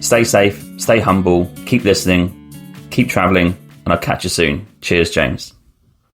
Stay safe, stay humble, keep listening, keep travelling, and I'll catch you soon. Cheers, James.